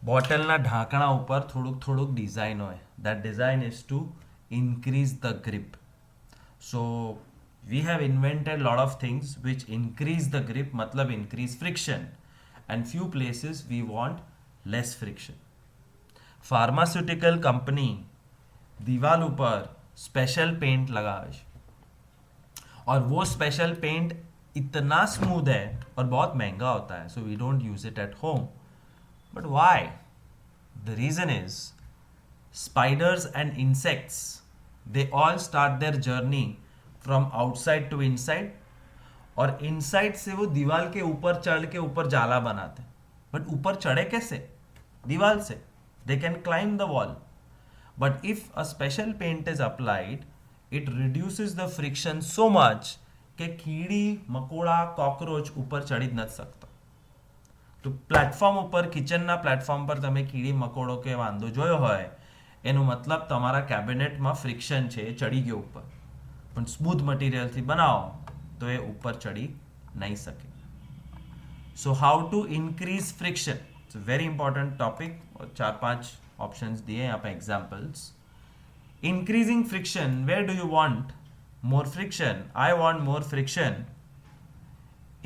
બોટલના ઢાંકણા ઉપર થોડુંક થોડુંક ડિઝાઇન હોય. That design is to increase the grip. So we have invented a lot of things which increase the grip, matlab increase friction, and few places we want less friction. Pharmaceutical company दीवाल ऊपर special paint लगावे છે, और वो special paint इतना smooth है और बहुत महंगा होता है, so we don't use it at home. But why? The reason is spiders and insects, they all start their journey from outside to inside, और इनसाइड से वो दीवार के ऊपर चढ़ के ऊपर जाला बनाते हैं. बट ऊपर चढ़े कैसे? दीवार से. They can climb the wall, But if a special paint is applied, it reduces the friction so much કે કીડી મકોડા કોકરોચ ઉપર ચડી જ નથી શકતા. તો પ્લેટફોર્મ ઉપર, કિચનના પ્લેટફોર્મ પર તમે કીડી મકોડો કે વાંધો જોયો હોય, એનો મતલબ તમારા કેબિનેટમાં ફ્રિક્શન છે, એ ચડી ગયો ઉપર. પણ સ્મૂથ મટીરિયલથી બનાવો તો એ ઉપર ચડી નહીં શકે. So how to increase friction, it's a very important topic. 4-5 options दिए यहाँ पे examples. Increasing friction, where do you want more friction? I want more friction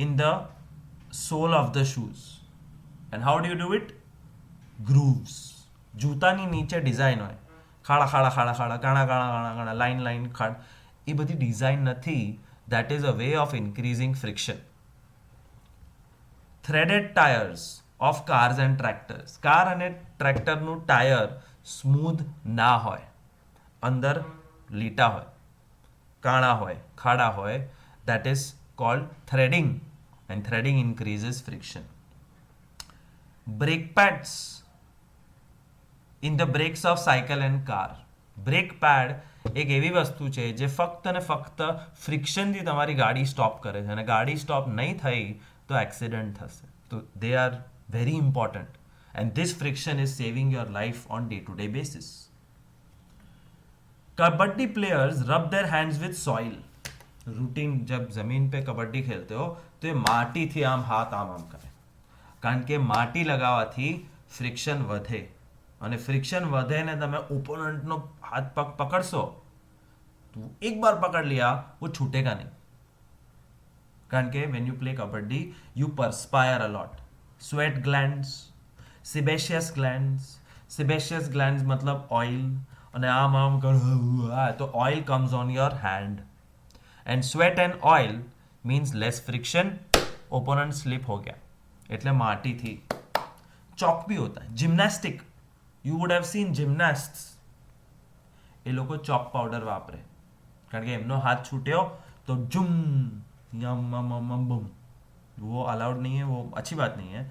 in the sole of the shoes. And how do you do it? Grooves. जूतानी नीचे design હોય, ખાડા ખાડા ખાડા ખાડા કાણા કાણા કાણા કાણા લાઈન લાઈન ખાડ, એ બધી ડિઝાઇન નથી. That is a way of increasing friction. Threaded tyres of cars and tractors. Car અને ટ્રેક્ટરનું ટાયર સ્મૂધ ના હોય, અંદર લીટા હોય, કાણા હોય, ખાડા હોય. That is called threading, and threading increases friction. Brake pads in the brakes of cycle and car. Brake pad એક એવી વસ્તુ છે જે ફક્ત ને ફક્ત ફ્રિક્શનથી તમારી ગાડી સ્ટોપ કરે છે, અને ગાડી સ્ટોપ નહીં થઈ તો એક્સિડન્ટ થશે. તો they are very important, and this friction is saving your life on day-to-day basis. Kabaddi players rub their hands with soil. Routine जब जमीन पे कबड्डी खेलते हो तो ये માટીથી આમ હાથ આમ આમ કરે, કારણ કે માટી લગાવવાથી ફ્રિક્શન વધે, અને ફ્રિક્શન વધે ને તમે ઓપોનન્ટનો હાથ પગ પકડશો તો એક બાર પકડ लिया वो छूटेगा नहीं, કારણ કે when you play kabaddi you perspire a lot. Sweat glands, sebaceous glands. Sebaceous glands મતલબ ઓઇલ, અને આમ આમ કરો તો oil comes on your hand. And sweat and oil means less friction, opponent slip हो गया એટલે માટીથી. ચોક भी होता है. Gymnastic, you would have seen gymnasts, એ લોકો ચોક પાવડર વાપરે, કારણ કે એમનો હાથ છૂટ્યો તો જુમ यम मम मम बूम, वो अलाउड नहीं है, वो अच्छी बात नहीं है.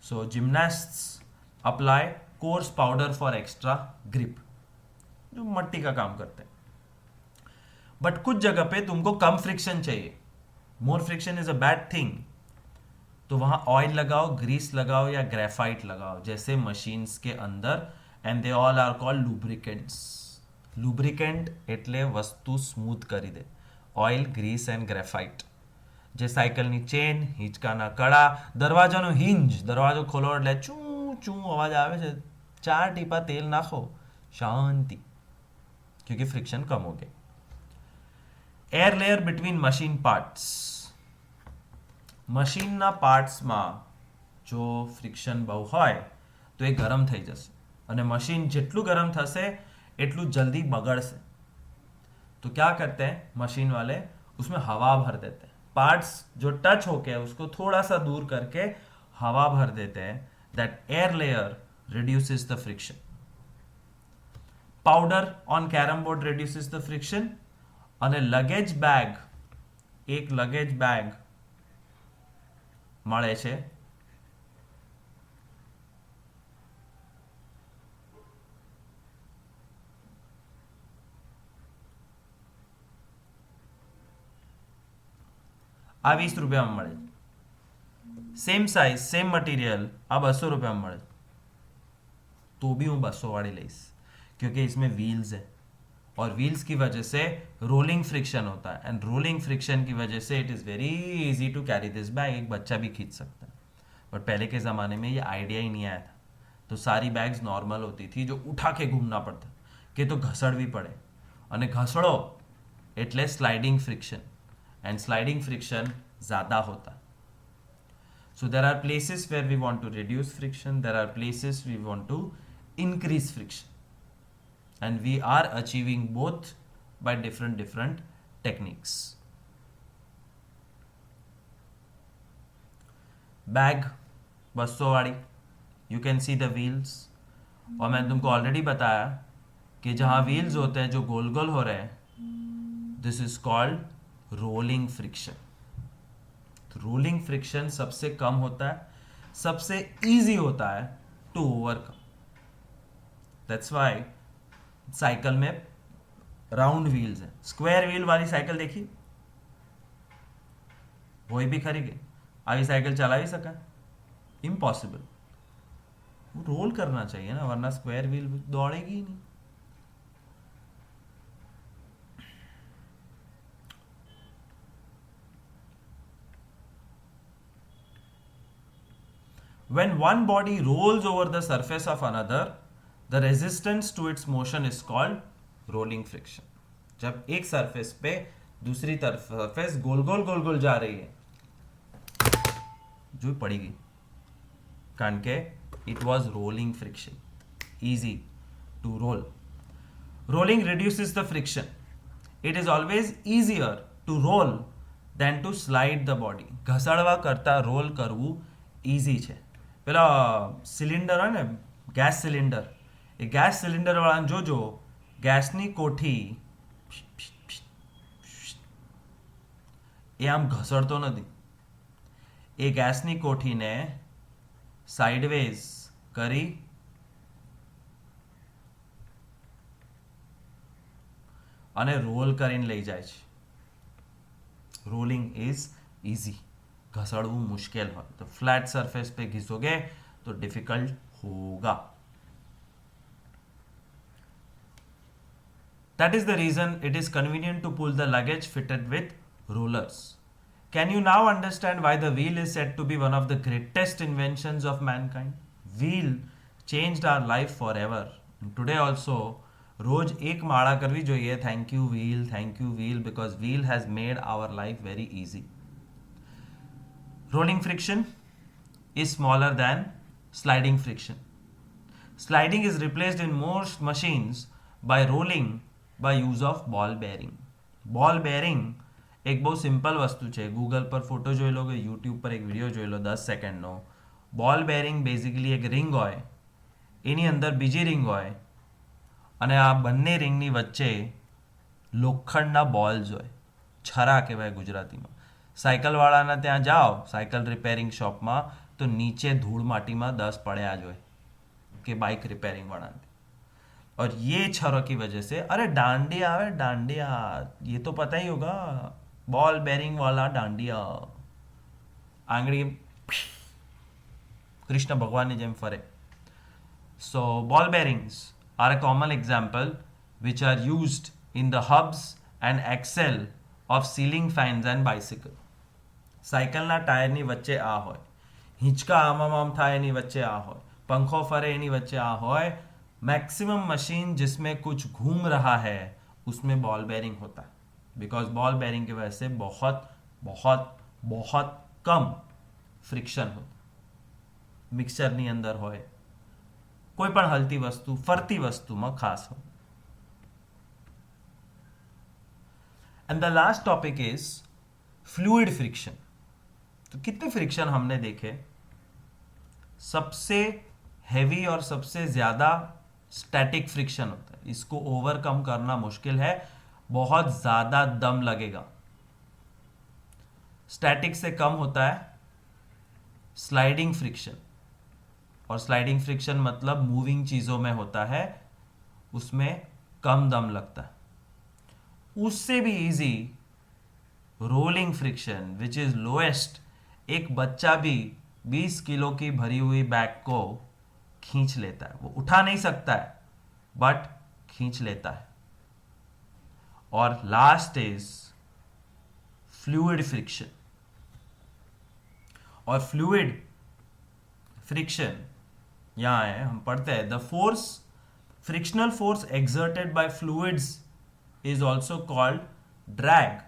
So gymnasts apply coarse powder for extra grip, जो मट्टी का काम करते हैं. बट कुछ जगह पे तुमको कम फ्रिक्शन चाहिए, मोर friction is a bad thing, तो वहां ऑयल लगाओ, ग्रीस लगाओ या ग्रेफाइट लगाओ, जैसे मशीन्स के अंदर. And they all are called lubricants. Lubricant એટલે વસ્તુ સ્મૂથ કરી દે. Oil, grease and graphite. જે સાયકલની ચેન, હિંચકાના કડા, દરવાજાનો હિંજ, દરવાજો ખોલો એટલે ચૂ ચૂ અવાજ આવે છે, 4 ટીપા તેલ નાખો, શાંતિ, क्योंकि फ्रिक्शन कम हो गया. Air layer between machine parts. મશીનના પાર્ટ્સમાં જો ફ્રિક્શન બહુ હોય તો એ ગરમ થઈ જશે, અને મશીન જેટલું ગરમ થશે એટલું જલ્દી બગડશે. तो क्या करते हैं मशीन वाले, उसमें हवा भर देते हैं. पार्ट्स जो टच होके उसको थोड़ा सा दूर करके हवा भर देते हैं. That air layer reduces the friction. Powder on carom board reduces the friction. અને લગેજ બેગ, એક લગેજ બેગ મળે છે આ 20 રૂપિયામાં મળે. सेम साइज सेम मटेरियल अब 200 रुपये में મળે, तो भी હું 200 वाली લઈશ, क्योंकि इसमें व्हील्स है, और व्हील्स की वजह से रोलिंग फ्रिक्शन होता है, एंड रोलिंग फ्रिक्शन की वजह से it is very easy to carry this bag. एक बच्चा भी खींच सकता है. बट पहले के ज़माने में ये आइडिया ही नहीं आया था, तो सारी बैग्स नॉर्मल होती थी जो उठा के घूमना पड़ता कि तो घसड़वी પડે, અને ઘસડો એટલે sliding friction, and sliding friction ज़्यादा होता. So there are places where we want to reduce friction, there are places we want to increase friction, and we are achieving both by different techniques. Bag 200 वाली, you can see the wheels, और मैंने तुमको already बताया कि जहाँ wheels होते हैं जो गोल गोल हो रहे हैं, this is called rolling friction. Rolling friction सबसे कम होता है, सबसे इजी होता है to overcome. That's why cycle में राउंड व्हील्स है, स्क्वायर व्हील वाली साइकिल देखी, वही भी खरीदे, आई साइकिल चला भी सका? इम्पॉसिबल। वो रोल करना चाहिए ना, वरना स्क्वायर व्हील दौड़ेगी ही नहीं। When one body rolls over the surface of another, the resistance to its motion is called rolling friction. जब एक सरफेस पे दूसरी तरफ सरफेस गोल गोल गोल गोल जा रही है, जो पड़ेगी, कारण के it was rolling friction, easy to roll. Rolling reduces the friction. It is always easier to roll than to slide the body. ઘસડવા કરતા રોલ કરવું ઈઝી છે. પેલા સિલિન્ડર હોય ને, ગેસ સિલિન્ડર, એ ગેસ સિલિન્ડર વાળાને જોજો, ગેસની કોઠી એ આમ ઘસડતો નથી. એ ગેસની કોઠીને સાઇડવેઝ કરી અને રોલ કરીને લઈ જાય છે. રોલિંગ ઇઝ ઇઝી, घसड़વું मुश्किल हो तो फ्लैट सरफेस पे घिसोगे तो डिफिकल्ट होगा. That is the reason it is convenient to pull the luggage fitted with rollers. Can you now understand why the wheel is said to be one of the greatest inventions of mankind? Wheel changed our life forever. And today also, रोज एक माड़ा करवी જોઈએ, thank you wheel, because wheel has made our life very easy. Rolling friction is smaller than sliding friction. Sliding is replaced in most machines by rolling by use of ball bearing. Ball bearing એક બહુ simple વસ્તુ છે. Google પર photo જોઈ લો કે YouTube પર એક video જોઈ લો 10 સેકન્ડનો. બોલ બેરિંગ બેઝિકલી એક રિંગ હોય, એની અંદર બીજી રિંગ હોય, અને આ બંને રિંગની વચ્ચે લોખંડના બોલ્સ હોય, છરા કહેવાય ગુજરાતીમાં. સાયકલવાળાના ત્યાં જાઓ, સાયકલ રિપેરિંગ શોપમાં, તો નીચે ધૂળ માટીમાં 10 પડ્યા જ હોય કે બાઇક રિપેરિંગ વાળાને. और ये छरों की वजह से, अरे डांडिया है डांडिया, ये तो पता ही होगा, बॉल बेरिंग वाला डांडिया, आंगड़ी कृष्ण भगवान ने जेम फरे. So ball bearings are a common example which are used in the hubs and axle of ceiling fans and bicycle. સાયકલના ટાયરની વચ્ચે આ હોય, હિંચકા આમ થાય એની વચ્ચે આ હોય, पंखो फरे એની વચ્ચે આ હોય. मैक्सिमम मशीन जिसमें कुछ घूम रहा है उसमें बॉल बेरिंग होता है, बिकॉज बॉल बेरिंग की वजह से बहुत बहुत बहुत कम फ्रिक्शन होता. મિક્સરની અંદર હોય, કોઈ પણ હલતી વસ્તુ, ફરતી વસ્તુમાં ખાસ હોય. And the last topic is fluid friction. तो कितने फ्रिक्शन हमने देखे? सबसे हैवी और सबसे ज्यादा स्टैटिक फ्रिक्शन होता है. इसको ओवरकम करना मुश्किल है, बहुत ज्यादा दम लगेगा. स्टैटिक से कम होता है स्लाइडिंग फ्रिक्शन, और स्लाइडिंग फ्रिक्शन मतलब मूविंग चीजों में होता है, उसमें कम दम लगता है. उससे भी easy rolling friction which is lowest. एक बच्चा भी 20 किलो की भरी हुई बैग को खींच लेता है. वो उठा नहीं सकता है बट खींच लेता है. और लास्ट इज फ्लूइड फ्रिक्शन. और फ्लूइड फ्रिक्शन यहां है, हम पढ़ते हैं the force, frictional force exerted by fluids is also called drag,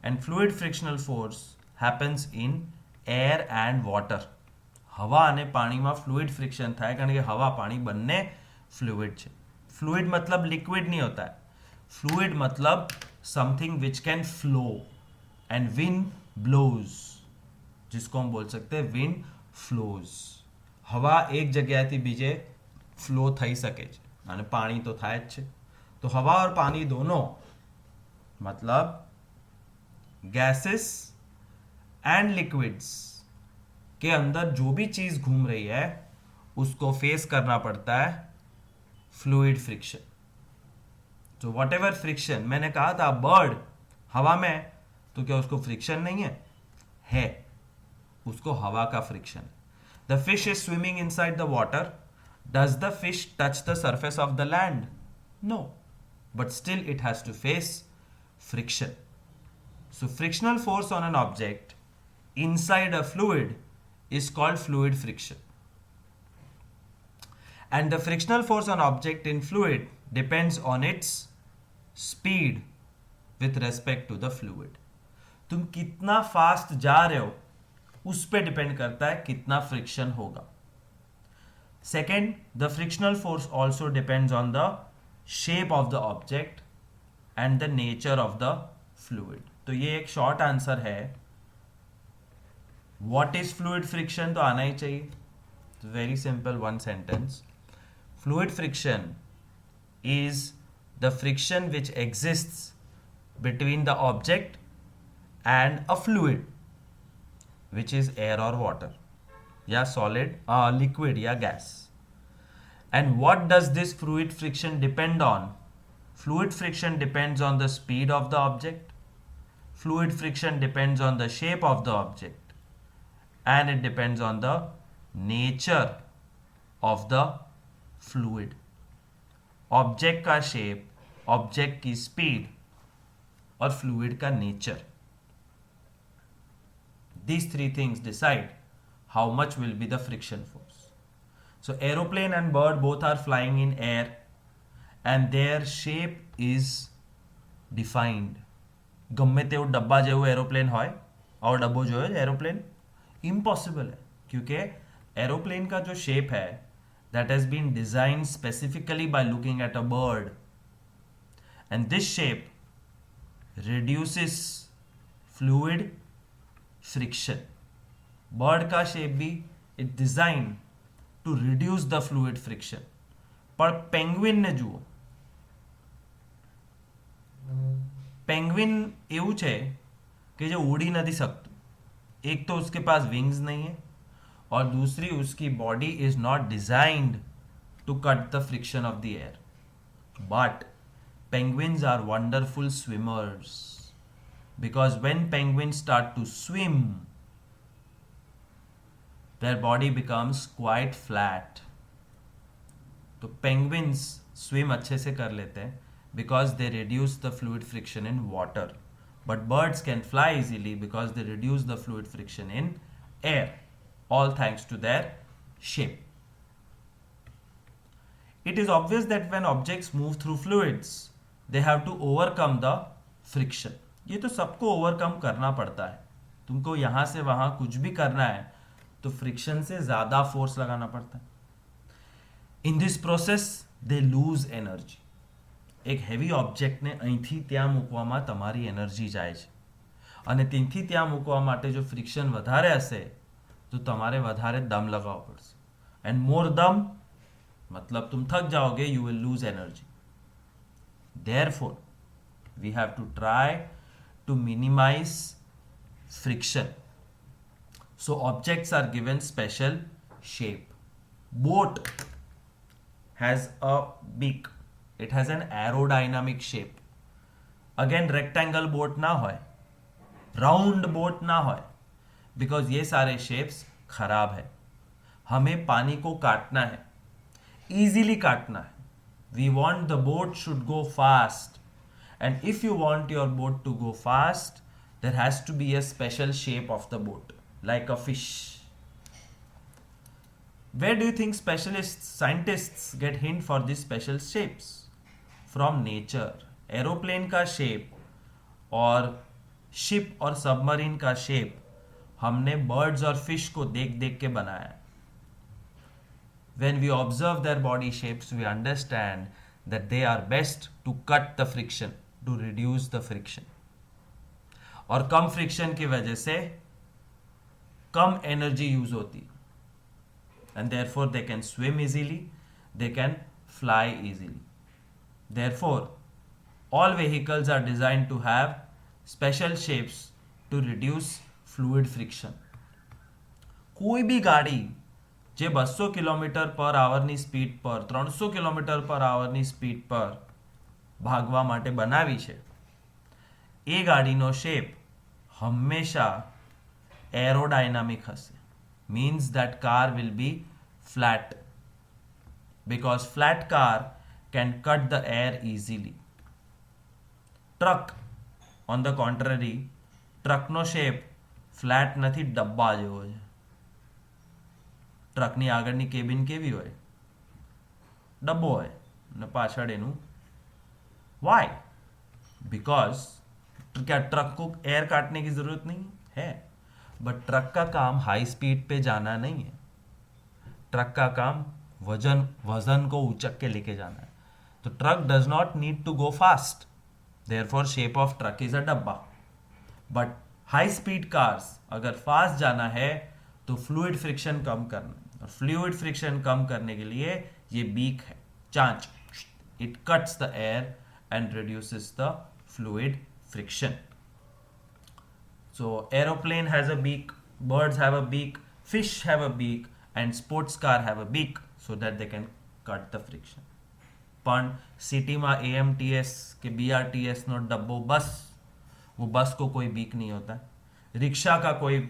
and fluid frictional force happens in air and water. હવા અને પાણીમાં ફ્લુઇડ ફ્રિક્શન થાય, કારણ કે હવા પાણી બંને ફ્લુઇડ છે. ફ્લુઇડ मतलब लिक्विड नहीं होता है. फ्लूइड मतलब something which can flow, and wind blows, जिसको हम बोल सकते हैं विंड फ्लोज. हवा एक जग्याएથી બીજે ફ્લો થઈ શકે છે, અને પાણી તો થાય જ છે. तो हवा और पानी दोनों मतलब गैसेस एंड लिक्विड्स के अंदर जो भी चीज घूम रही है उसको फेस करना पड़ता है फ्लूइड फ्रिक्शन. तो वॉट एवर फ्रिक्शन, मैंने कहा था बर्ड हवा में है, तो क्या उसको फ्रिक्शन नहीं है, उसको हवा का friction. The fish is swimming inside the water, does the fish touch the surface of the land? No, but still it has to face friction. So frictional force on an object inside a fluid is called fluid friction. And the frictional force on object in fluid depends on its speed with respect to the fluid. तुम कितना fast जा रहे हो उस पे depend करता है कितना फ्रिक्शन होगा. Second, the frictional force also depends on the shape of the object and the nature of the fluid. तो ये एक शॉर्ट आंसर है. व्हाट इज फ्लूइड फ्रिक्शन तो आना ही चाहिए. Very simple, one sentence. Fluid friction is the friction which exists between the object and a fluid which is air or water या solid, liquid या gas. And what does this fluid friction depend on? Fluid friction depends on the speed of the object. Fluid friction depends on the shape of the object. And it depends on the nature of the fluid. Object का shape, object की speed और fluid का nature. These three things decide how much will be the friction force. So aeroplane and bird both are flying in air and their shape is defined. ગમે તેવું ડબ્બા જેવું aeroplane હોય और डब्बो जो है एरोप्लेन इम्पॉसिबल है क्योंकि एरोप्लेन का जो शेप है that has been designed specifically by looking at a bird, and this shape reduces fluid friction. Bird का शेप भी it design to reduce the fluid friction. पर पेंग्विन ने જુઓ, पेंग्विन એવું છે કે જે ઉડી નથી શકતું. એક તો उसके पास विंग्स नहीं है और दूसरी उसकी body is not designed to cut the friction of the air. But penguins are wonderful swimmers because when penguins start to swim their body becomes quite flat. तो penguins swim अच्छे से कर लेते हैं because they reduce the fluid friction in water, but birds can fly easily because they reduce the fluid friction in air, all thanks to their shape. It is obvious that when objects move through fluids they have to overcome the friction. ये तो सबको overcome करना पड़ता है. तुमको यहां से वहां कुछ भी करना है तो फ्रिक्शन से ज्यादा फोर्स लगाना पड़ता है. In this process they lose energy. એક હેવી ઓબ્જેક્ટને અહીંથી ત્યાં મૂકવામાં તમારી એનર્જી જાય છે અને ત્યાંથી ત્યાં મૂકવા માટે જો ફ્રિક્શન વધારે હશે તો તમારે વધારે દમ લગાવવો પડશે. એન્ડ મોર દમ मतलब तुम थक जाओगे, you will lose energy. Therefore, we have to try to minimize friction. So objects are given special shape. Boat has a beak. It has an aerodynamic shape. Again, rectangle boat ना होए, round boat ना होए, because ये सारे shapes खराब है. हमें पानी को काटना है, easily काटना है. We want the boat should go fast, and if you want your boat to go fast, there has to be a special shape of the boat, like a fish. Where do you think specialists, scientists get hint for these special shapes? From nature. Aeroplane का shape और ship और submarine का shape हमने birds और fish को देख देख के बनाया. When we observe their body shapes, we understand that they are best to cut the friction, to reduce the friction. और कम फ्रिक्शन की वजह से कम एनर्जी यूज होती है. And therefore they can swim easily, they can fly easily. Therefore, all vehicles are designed to have special shapes to reduce fluid friction. कोई भी गाड़ी જે 200 કિલોમીટર પર આવરની સ્પીડ પર 300 કિલોમીટર પર આવરની સ્પીડ પર ભાગવા માટે બનાવી છે એ ગાડીનો શેપ હંમેશા એરોડાયનામિક હશે. means that car will be flat because flat car can cut the air easily. Truck on the contrary, ટ્રકનો શેપ ફ્લેટ નથી, ડબ્બા જેવો છે. ટ્રકની આગળની કેબિન કેવી હોય? ડબ્બો હોય અને પાછળ એનું वाई? बिकॉज क्या ट्रक को एयर काटने की जरूरत नहीं है? बट ट्रक का काम हाई स्पीड पे जाना नहीं है. ट्रक का काम वजन को उचक के लेके जाना है. तो truck does not need to go fast, therefore shape of truck is a डब्बा. बट हाई स्पीड कार्स अगर फास्ट जाना है तो फ्लूइड फ्रिक्शन कम करना है, और फ्लूइड फ्रिक्शन कम करने के लिए ये बीक है, चांच. It cuts the air and reduces the fluid friction. So aeroplane has a beak, birds have a beak, fish have a beak, and sports car have a beak so that they can cut the friction. પણ સિટીમાં AMTS કે BRTS નો ડબ્બો બસ, वो बस को कोई beak नहीं होता. रिक्शा का कोई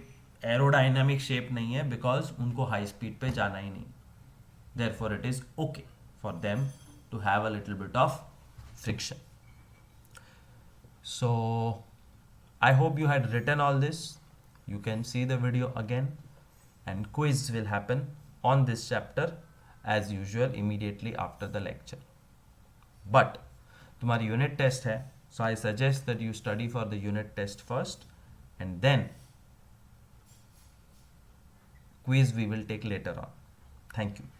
एरोडाइनमिक शेप नहीं है बिकॉज उनको हाई स्पीड पे जाना ही नहीं. Therefore it is okay for them to have a little bit of friction. So I hope you had written all this. You can see the video again, and quiz will happen on this chapter as usual immediately after the lecture. But तुम्हारी unit test है, so I suggest that you study for the unit test first and then quiz we will take later on. Thank you.